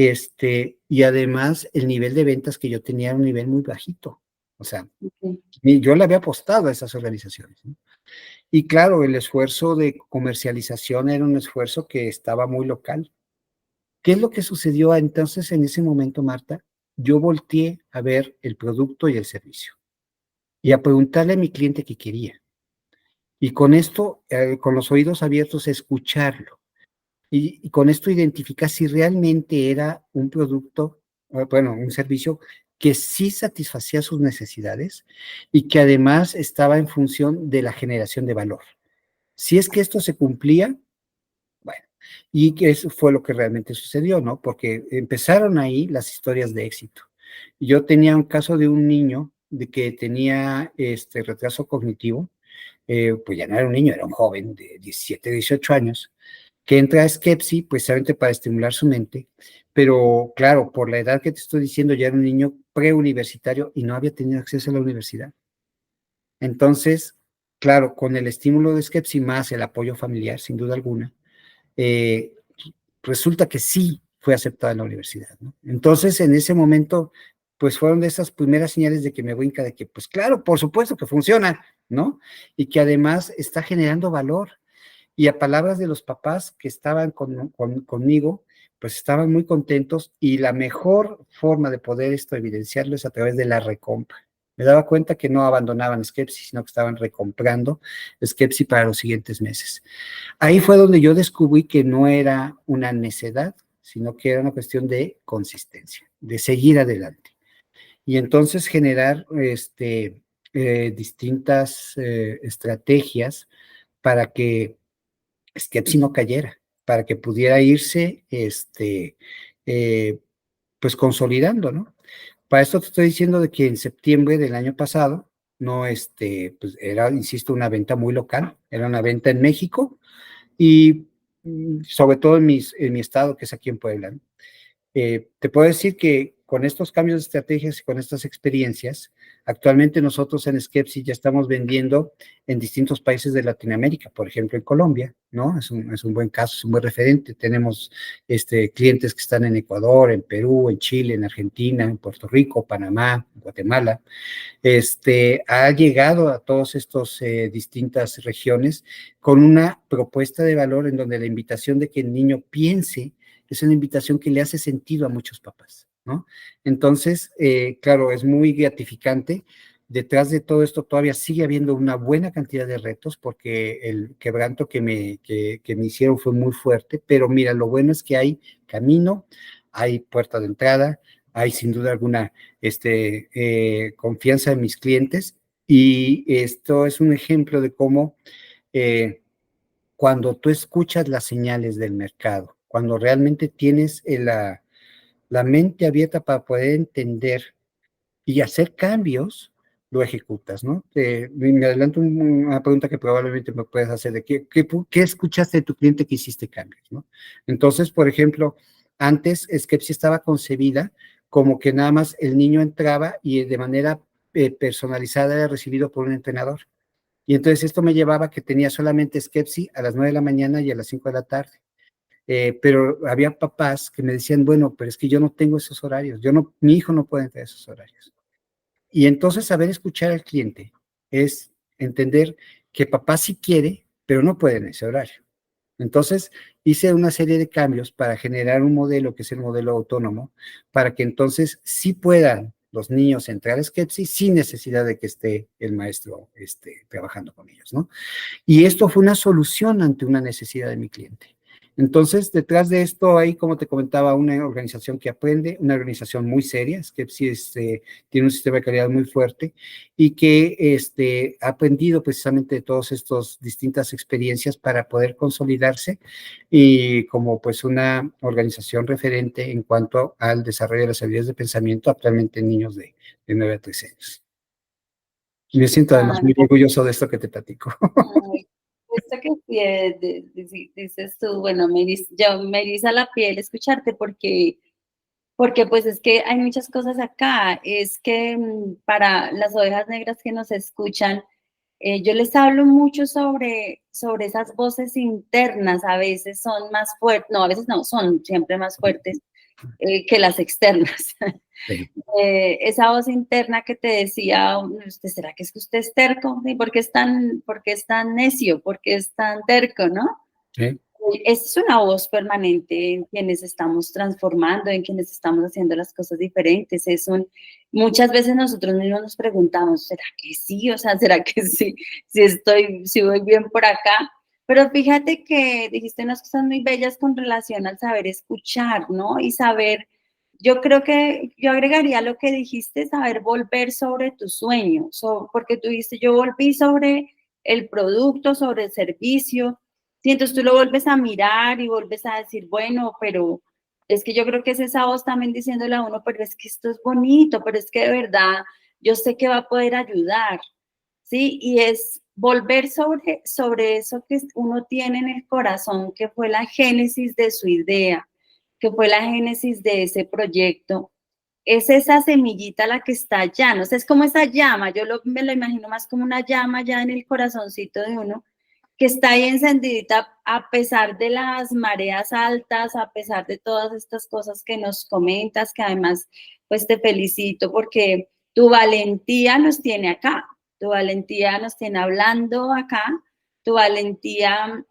además el nivel de ventas que yo tenía era un nivel muy bajito. O sea, yo le había apostado a esas organizaciones, ¿no? Y claro, el esfuerzo de comercialización era un esfuerzo que estaba muy local. ¿Qué es lo que sucedió entonces en ese momento, Marta? Yo volteé a ver el producto y el servicio y a preguntarle a mi cliente qué quería. Y con esto, con los oídos abiertos, escucharlo. Y con esto identificar si realmente era un producto, bueno, un servicio que sí satisfacía sus necesidades y que además estaba en función de la generación de valor. Si es que esto se cumplía, bueno, y que eso fue lo que realmente sucedió, ¿no? Porque empezaron ahí las historias de éxito. Yo tenía un caso de un niño de que tenía retraso cognitivo, pues ya no era un niño, era un joven de 17, 18 años, que entra a Skepsi precisamente para estimular su mente, pero claro, por la edad que te estoy diciendo, ya era un niño preuniversitario y no había tenido acceso a la universidad. Entonces, claro, con el estímulo de Skepsi más el apoyo familiar, sin duda alguna, eh, resulta que sí fue aceptada en la universidad, ¿no? Entonces, en ese momento, pues fueron de esas primeras señales de que me brinca de que, pues claro, por supuesto que funciona, ¿no? Y que además está generando valor. Y a palabras de los papás que estaban conmigo, pues estaban muy contentos y la mejor forma de poder esto evidenciarlo es a través de la recompra. Me daba cuenta que no abandonaban Skepsi, sino que estaban recomprando Skepsi para los siguientes meses. Ahí fue donde yo descubrí que no era una necedad, sino que era una cuestión de consistencia, de seguir adelante. Y entonces generar distintas estrategias para que Skepsi no cayera, para que pudiera irse, eh, pues consolidando, ¿no? Para esto te estoy diciendo de que en septiembre del año pasado, no, pues era, insisto, una venta muy local, era una venta en México y sobre todo en mi estado, que es aquí en Puebla, ¿no? Te puedo decir que con estos cambios de estrategias y con estas experiencias, actualmente nosotros en Skepsi ya estamos vendiendo en distintos países de Latinoamérica, por ejemplo en Colombia, ¿no? Es un buen caso, es un buen referente. Tenemos clientes que están en Ecuador, en Perú, en Chile, en Argentina, en Puerto Rico, Panamá, Guatemala. Ha llegado a todas estas distintas regiones con una propuesta de valor en donde la invitación de que el niño piense es una invitación que le hace sentido a muchos papás, ¿no? Entonces, claro, es muy gratificante. Detrás de todo esto todavía sigue habiendo una buena cantidad de retos porque el quebranto que me hicieron fue muy fuerte, pero mira, lo bueno es que hay camino, hay puerta de entrada, hay sin duda alguna confianza en mis clientes y esto es un ejemplo de cómo cuando tú escuchas las señales del mercado, cuando realmente tienes la mente abierta para poder entender y hacer cambios, lo ejecutas, ¿no? Me adelanto una pregunta que probablemente me puedes hacer, de qué escuchaste de tu cliente que hiciste cambios, ¿no? Entonces, por ejemplo, antes Skepsi estaba concebida como que nada más el niño entraba y de manera personalizada era recibido por un entrenador. Y entonces esto me llevaba a que tenía solamente Skepsi a las 9 de la mañana y a las 5 de la tarde. Pero había papás que me decían, bueno, pero es que yo no tengo esos horarios, mi hijo no puede entrar a esos horarios. Y entonces saber escuchar al cliente es entender que papá sí quiere, pero no puede en ese horario. Entonces hice una serie de cambios para generar un modelo que es el modelo autónomo, para que entonces sí puedan los niños entrar a Skepsi sin necesidad de que esté el maestro trabajando con ellos, ¿no? Y esto fue una solución ante una necesidad de mi cliente. Entonces, detrás de esto hay, como te comentaba, una organización que aprende, una organización muy seria, es que sí, tiene un sistema de calidad muy fuerte y que ha aprendido precisamente de todas estas distintas experiencias para poder consolidarse y como pues una organización referente en cuanto al desarrollo de las habilidades de pensamiento actualmente en niños de 9 a 13 años. Y me siento además muy orgulloso de esto que te platico. Ay, esto que sí, dices tú, bueno, me eriza la piel escucharte porque pues es que hay muchas cosas acá. Es que para las ovejas negras que nos escuchan, yo les hablo mucho sobre esas voces internas, a veces son más fuertes, no, a veces no, son siempre más fuertes que las externas. Sí. Esa voz interna que te decía, ¿será que usted es terco? ¿Sí? ¿Por qué es tan necio? ¿Por qué es tan terco, no? Sí. Es una voz permanente en quienes estamos transformando, en quienes estamos haciendo las cosas diferentes. Muchas veces nosotros mismos nos preguntamos, ¿será que sí? O sea, ¿será que sí? Si voy bien por acá. Pero fíjate que dijiste unas cosas muy bellas con relación al saber escuchar, ¿no? Y saber, yo creo que yo agregaría lo que dijiste, saber volver sobre tu sueño, porque tú dijiste, yo volví sobre el producto, sobre el servicio. Sí, entonces tú lo vuelves a mirar y vuelves a decir, bueno, pero es que yo creo que es esa voz también diciéndole a uno, pero es que esto es bonito, pero es que de verdad yo sé que va a poder ayudar, ¿sí? Y es volver sobre eso que uno tiene en el corazón, que fue la génesis de su idea, que fue la génesis de ese proyecto. Es esa semillita la que está allá, no sé, es como esa llama, me lo imagino más como una llama ya en el corazoncito de uno, que está ahí encendidita a pesar de las mareas altas, a pesar de todas estas cosas que nos comentas, que además pues te felicito porque tu valentía nos tiene acá, tu valentía nos tiene hablando acá, tu valentía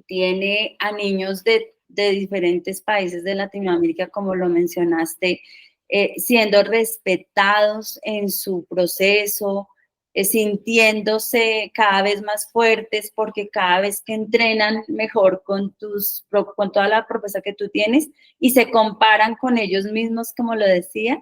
tiene a niños de diferentes países de Latinoamérica, como lo mencionaste, siendo respetados en su proceso, sintiéndose cada vez más fuertes, porque cada vez que entrenan mejor con toda la propuesta que tú tienes y se comparan con ellos mismos, como lo decías,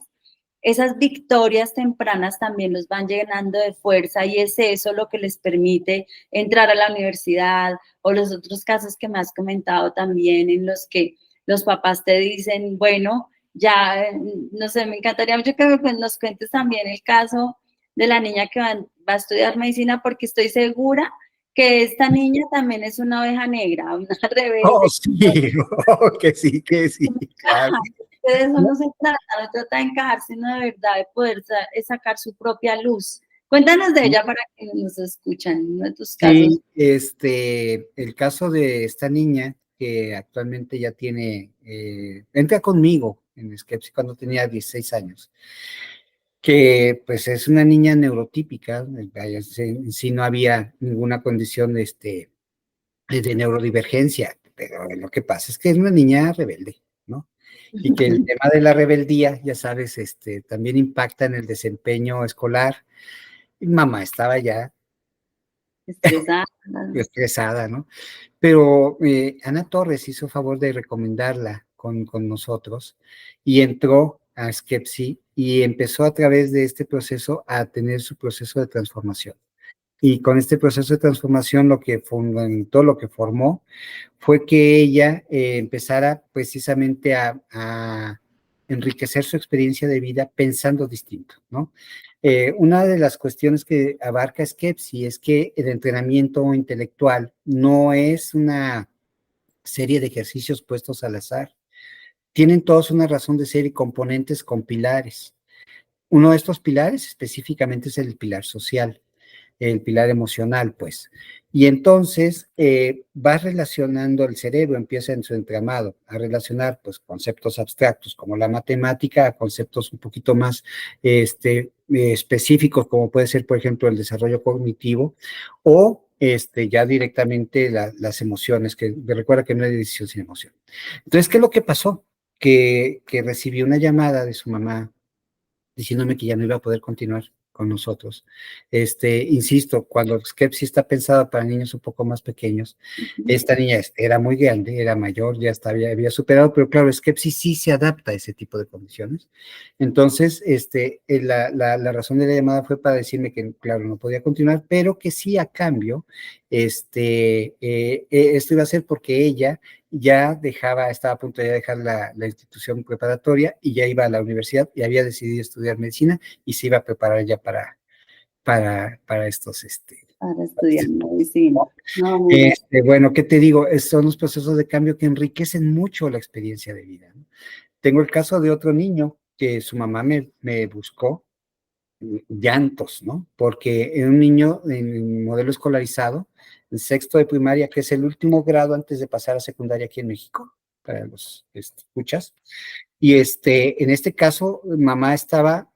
esas victorias tempranas también los van llenando de fuerza y es eso lo que les permite entrar a la universidad o los otros casos que me has comentado también en los que los papás te dicen, bueno, ya, no sé, me encantaría mucho que nos cuentes también el caso de la niña que va a estudiar medicina porque estoy segura que esta niña también es una oveja negra, una Oh, rebelde. sí, oh, que sí, claro. De eso no se trata, no trata de encajar, sino de verdad de poder sacar su propia luz. Cuéntanos de ella para que nos escuchan, uno de tus casos. Sí, el caso de esta niña que actualmente ya entra conmigo en Skepsi cuando tenía 16 años, que pues es una niña neurotípica, en sí no había ninguna condición de neurodivergencia, pero lo que pasa es que es una niña rebelde, ¿no? Y que el tema de la rebeldía, ya sabes, también impacta en el desempeño escolar. Y mamá estaba ya Estresada. estresada, ¿no? Pero Ana Torres hizo favor de recomendarla con nosotros y entró a Skepsi y empezó a través de este proceso a tener su proceso de transformación. Y con este proceso de transformación, lo que fundamentó, lo que formó, fue que ella empezara precisamente a enriquecer su experiencia de vida pensando distinto, ¿no? Una de las cuestiones que abarca Skepsi es que el entrenamiento intelectual no es una serie de ejercicios puestos al azar. Tienen todos una razón de ser y componentes con pilares. Uno de estos pilares específicamente es el pilar social, el pilar emocional, pues. Y entonces vas relacionando el cerebro, empieza en su entramado a relacionar pues conceptos abstractos como la matemática a conceptos un poquito más específicos como puede ser, por ejemplo, el desarrollo cognitivo o ya directamente las emociones, que recuerda que no hay decisión sin emoción. Entonces, ¿qué es lo que pasó? Que recibí una llamada de su mamá diciéndome que ya no iba a poder continuar con nosotros. Insisto, cuando Skepsi está pensada para niños un poco más pequeños, esta niña era muy grande, era mayor, ya había superado, pero claro, Skepsi sí se adapta a ese tipo de condiciones. Entonces, la razón de la llamada fue para decirme que, claro, no podía continuar, pero que sí a cambio, esto iba a ser porque ella ya estaba a punto de dejar la institución preparatoria y ya iba a la universidad y había decidido estudiar medicina y se iba a preparar ya para estos. Para estudiar medicina. No, bueno, ¿qué te digo? Son los procesos de cambio que enriquecen mucho la experiencia de vida, ¿no? Tengo el caso de otro niño que su mamá me buscó llantos, ¿no? Porque era un niño en modelo escolarizado, en sexto de primaria, que es el último grado antes de pasar a secundaria aquí en México, para los escuchas. Y en este caso, mamá estaba,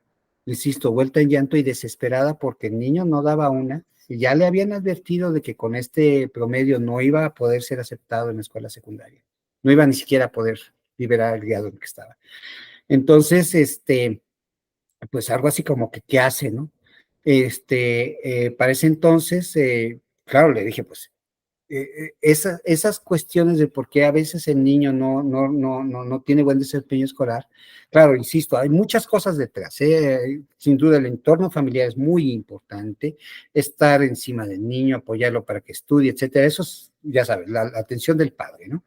insisto, vuelta en llanto y desesperada porque el niño no daba una, y ya le habían advertido de que con este promedio no iba a poder ser aceptado en la escuela secundaria, no iba ni siquiera a poder liberar el grado en el que estaba. Entonces, pues algo así como que, ¿qué hace, no? Para ese entonces, claro, le dije, pues, esas cuestiones de por qué a veces el niño no tiene buen desempeño escolar, claro, insisto, hay muchas cosas detrás, sin duda el entorno familiar es muy importante, estar encima del niño, apoyarlo para que estudie, etcétera, eso es, ya sabes, la atención del padre, ¿no?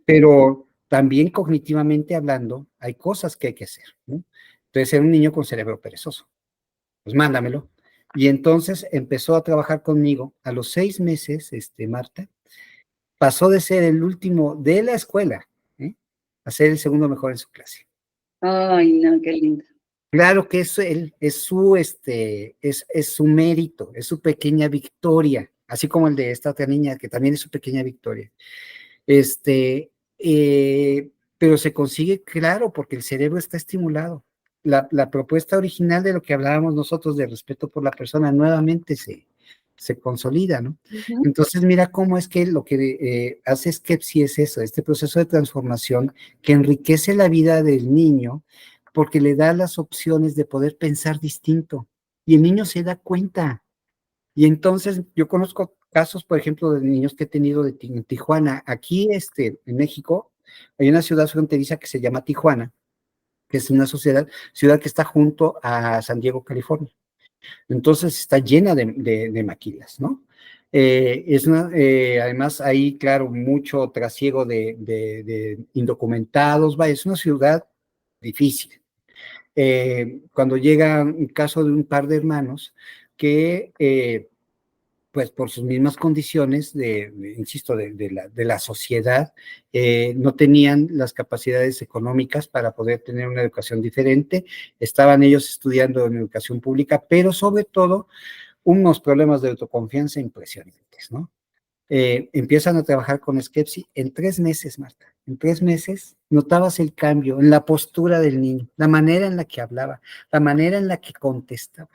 Pero también cognitivamente hablando, hay cosas que hay que hacer, ¿no? Entonces era un niño con cerebro perezoso, pues mándamelo. Y entonces empezó a trabajar conmigo. A los 6 meses, Marta, pasó de ser el último de la escuela, ¿eh? A ser el segundo mejor en su clase. Ay, no, qué lindo. Claro que es su mérito, es su pequeña victoria, así como el de esta otra niña, que también es su pequeña victoria. Pero se consigue, claro, porque el cerebro está estimulado. La propuesta original de lo que hablábamos nosotros de respeto por la persona nuevamente se consolida, ¿no? Uh-huh. Entonces, mira cómo es que lo que hace Skepsi es eso, este proceso de transformación que enriquece la vida del niño porque le da las opciones de poder pensar distinto. Y el niño se da cuenta. Y entonces yo conozco casos, por ejemplo, de niños que he tenido en Tijuana. Aquí, en México, hay una ciudad fronteriza que se llama Tijuana, que es una ciudad que está junto a San Diego, California. Entonces está llena de maquilas, ¿no? Además, hay, claro, mucho trasiego de indocumentados, es una ciudad difícil. Cuando llega un caso de un par de hermanos que pues por sus mismas condiciones insisto, de la sociedad, no tenían las capacidades económicas para poder tener una educación diferente, estaban ellos estudiando en educación pública, pero sobre todo unos problemas de autoconfianza impresionantes, ¿no? Empiezan a trabajar con Skepsi en 3 meses, Marta. En 3 meses notabas el cambio en la postura del niño, la manera en la que hablaba, la manera en la que contestaba.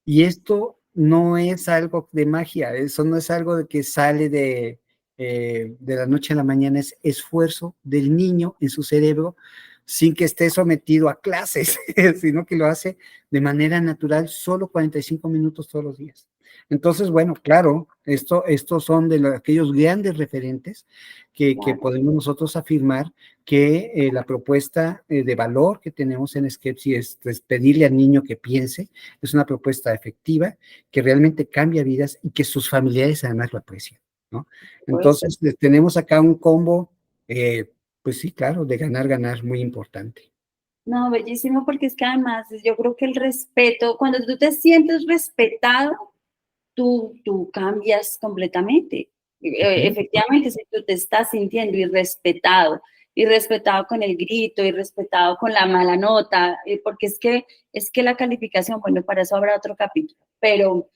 Y esto no es algo de magia, eso no es algo de que sale de la noche a la mañana, es esfuerzo del niño en su cerebro sin que esté sometido a clases, sino que lo hace de manera natural, solo 45 minutos todos los días. Entonces, bueno, claro, estos son de aquellos grandes referentes que podemos nosotros afirmar que la propuesta de valor que tenemos en Skepsi es pedirle al niño que piense. Es una propuesta efectiva que realmente cambia vidas y que sus familiares además lo aprecian, ¿no? Pues, Entonces, tenemos acá un combo, pues sí, claro, de ganar, ganar muy importante. no, bellísimo, porque es que además yo creo que el respeto, cuando tú te sientes respetado, tú cambias completamente. Ujú. Efectivamente, si tú te estás sintiendo irrespetado con el grito, irrespetado con la mala nota, porque es que la calificación, bueno, para eso habrá otro capítulo, pero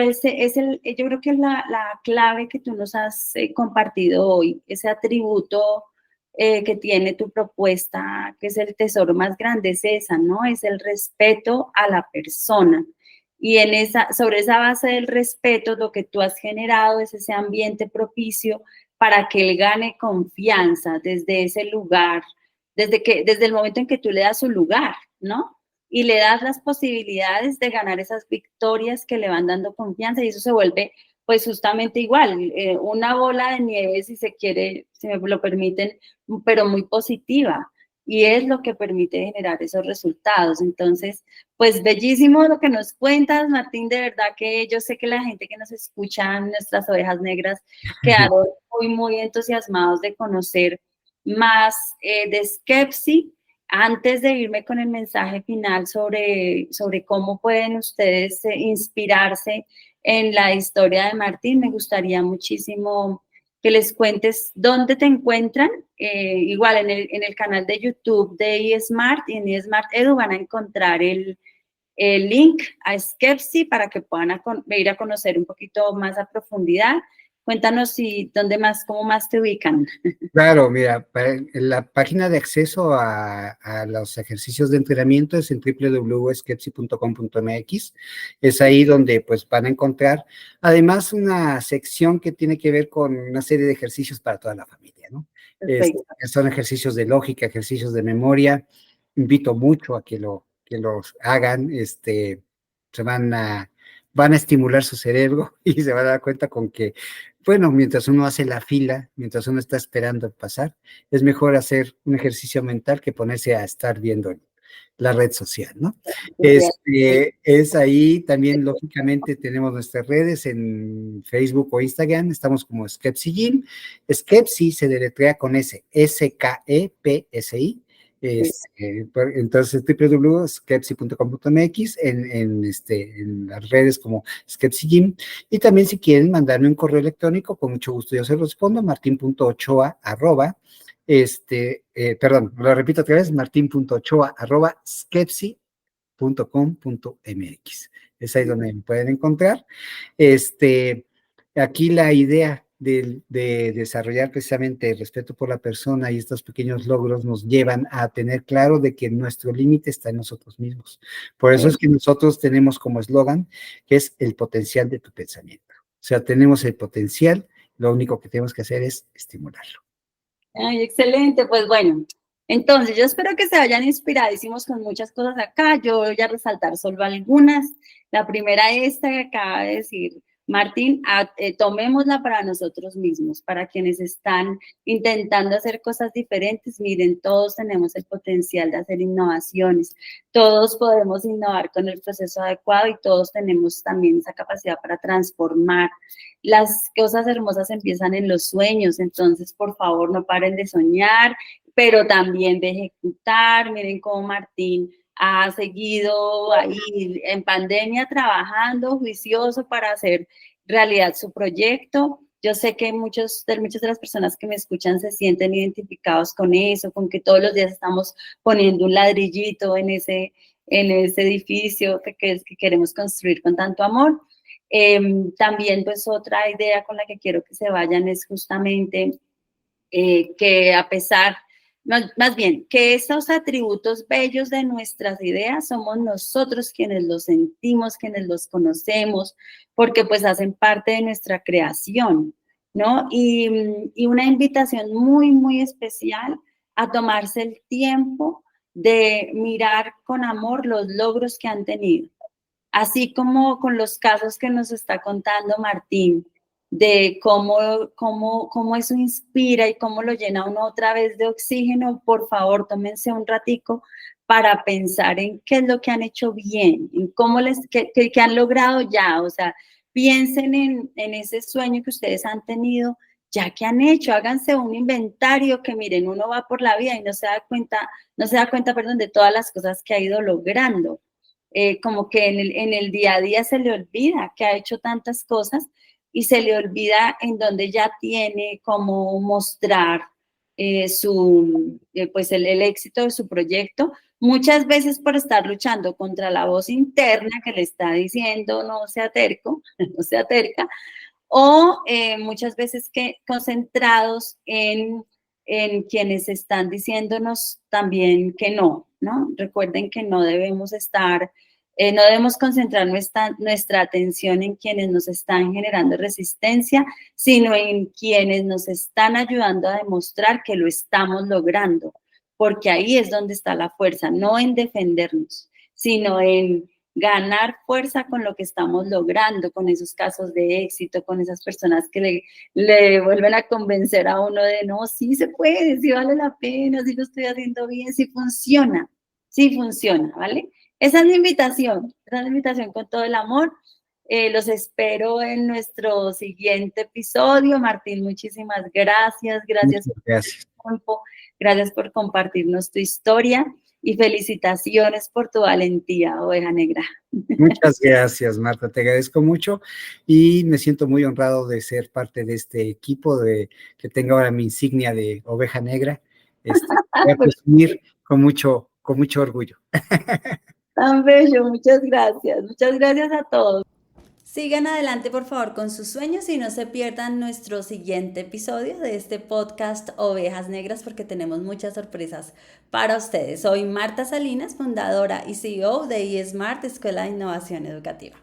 ese es yo creo que es la clave que tú nos has compartido hoy, ese atributo que tiene tu propuesta, que es el tesoro más grande, es esa, ¿no? Es el respeto a la persona. Y sobre esa base del respeto, lo que tú has generado es ese ambiente propicio para que él gane confianza desde ese lugar, desde el momento en que tú le das su lugar, ¿no? Y le das las posibilidades de ganar esas victorias que le van dando confianza y eso se vuelve pues justamente igual, una bola de nieve si se quiere, si me lo permiten, pero muy positiva y es lo que permite generar esos resultados. Entonces, pues bellísimo lo que nos cuentas, Martín, de verdad que yo sé que la gente que nos escucha, nuestras ovejas negras, quedaron muy entusiasmados de conocer más de Skepsi. Antes de irme con el mensaje final sobre cómo pueden ustedes inspirarse en la historia de Martín, me gustaría muchísimo que les cuentes dónde te encuentran. Igual en el canal de YouTube de eSmart y en eSmart Edu van a encontrar el link a Skepsi para que puedan ir a conocer un poquito más a profundidad. Cuéntanos dónde más, cómo más te ubican. Claro, mira, la página de acceso a los ejercicios de entrenamiento es en www.skepsi.com.mx. Es ahí donde pues van a encontrar además una sección que tiene que ver con una serie de ejercicios para toda la familia, ¿no? Perfecto. Son ejercicios de lógica, ejercicios de memoria. Invito mucho a que los hagan, se van a estimular su cerebro y se van a dar cuenta con que bueno, mientras uno hace la fila, mientras uno está esperando pasar, es mejor hacer un ejercicio mental que ponerse a estar viendo la red social, ¿no? Es ahí también, lógicamente, tenemos nuestras redes en Facebook o Instagram, estamos como Skepsi Gym. Skepsi se deletrea con S, S-K-E-P-S-I. Entonces, www.skepsi.com.mx en las redes como Skepsi Gym. Y también si quieren mandarme un correo electrónico, con mucho gusto yo se lo respondo, martin.ochoa arroba, perdón, lo repito otra vez, martin.ochoa arroba skepsi.com.mx. Es ahí donde me pueden encontrar. Aquí la idea de desarrollar precisamente el respeto por la persona y estos pequeños logros nos llevan a tener claro de que nuestro límite está en nosotros mismos. Por eso es que nosotros tenemos como eslogan que es el potencial de tu pensamiento. O sea, tenemos el potencial, lo único que tenemos que hacer es estimularlo. Ay, excelente, pues bueno, entonces yo espero que se vayan inspiradísimos con muchas cosas acá. Yo voy a resaltar solo algunas. La primera, esta que acaba de decir Martín, tomémosla para nosotros mismos, para quienes están intentando hacer cosas diferentes. Miren, todos tenemos el potencial de hacer innovaciones, todos podemos innovar con el proceso adecuado y todos tenemos también esa capacidad para transformar. Las cosas hermosas empiezan en los sueños, entonces por favor no paren de soñar, pero también de ejecutar. Miren cómo Martín ha seguido ahí en pandemia trabajando juicioso para hacer realidad su proyecto. Yo sé que muchas de las personas que me escuchan se sienten identificados con eso, con que todos los días estamos poniendo un ladrillito en ese edificio que queremos construir con tanto amor. También pues otra idea con la que quiero que se vayan es justamente que a pesar, más bien, que esos atributos bellos de nuestras ideas somos nosotros quienes los sentimos, quienes los conocemos, porque pues hacen parte de nuestra creación, ¿no? Y una invitación muy especial a tomarse el tiempo de mirar con amor los logros que han tenido. Así como con los casos que nos está contando Martín, de cómo eso inspira y cómo lo llena uno otra vez de oxígeno, por favor, tómense un ratico para pensar en qué es lo que han hecho bien, en cómo qué han logrado ya, o sea, piensen en ese sueño que ustedes han tenido, ya que han hecho, háganse un inventario que miren, uno va por la vida y no se da cuenta, perdón, de todas las cosas que ha ido logrando. Como que en el día a día se le olvida que ha hecho tantas cosas y se le olvida en donde ya tiene cómo mostrar pues el éxito de su proyecto, muchas veces por estar luchando contra la voz interna que le está diciendo no sea terco, no sea terca, o muchas veces que concentrados en quienes están diciéndonos también que no, ¿no? Recuerden que no debemos no debemos concentrar nuestra atención en quienes nos están generando resistencia, sino en quienes nos están ayudando a demostrar que lo estamos logrando, porque ahí es donde está la fuerza, no en defendernos, sino en ganar fuerza con lo que estamos logrando, con esos casos de éxito, con esas personas que le vuelven a convencer a uno de, no, sí se puede, sí vale la pena, sí lo estoy haciendo bien, sí funciona, ¿vale? Esa es la invitación con todo el amor. Los espero en nuestro siguiente episodio. Martín, muchísimas gracias. Gracias por tu tiempo. Gracias por compartirnos tu historia y felicitaciones por tu valentía, Oveja Negra. Muchas gracias, Marta, te agradezco mucho y me siento muy honrado de ser parte de este equipo, de que tenga ahora mi insignia de Oveja Negra. Voy a presumir con mucho orgullo. Tan bello, muchas gracias a todos. Sigan adelante por favor con sus sueños y no se pierdan nuestro siguiente episodio de este podcast Ovejas Negras porque tenemos muchas sorpresas para ustedes. Soy Marta Salinas, fundadora y CEO de eSmart, Escuela de Innovación Educativa.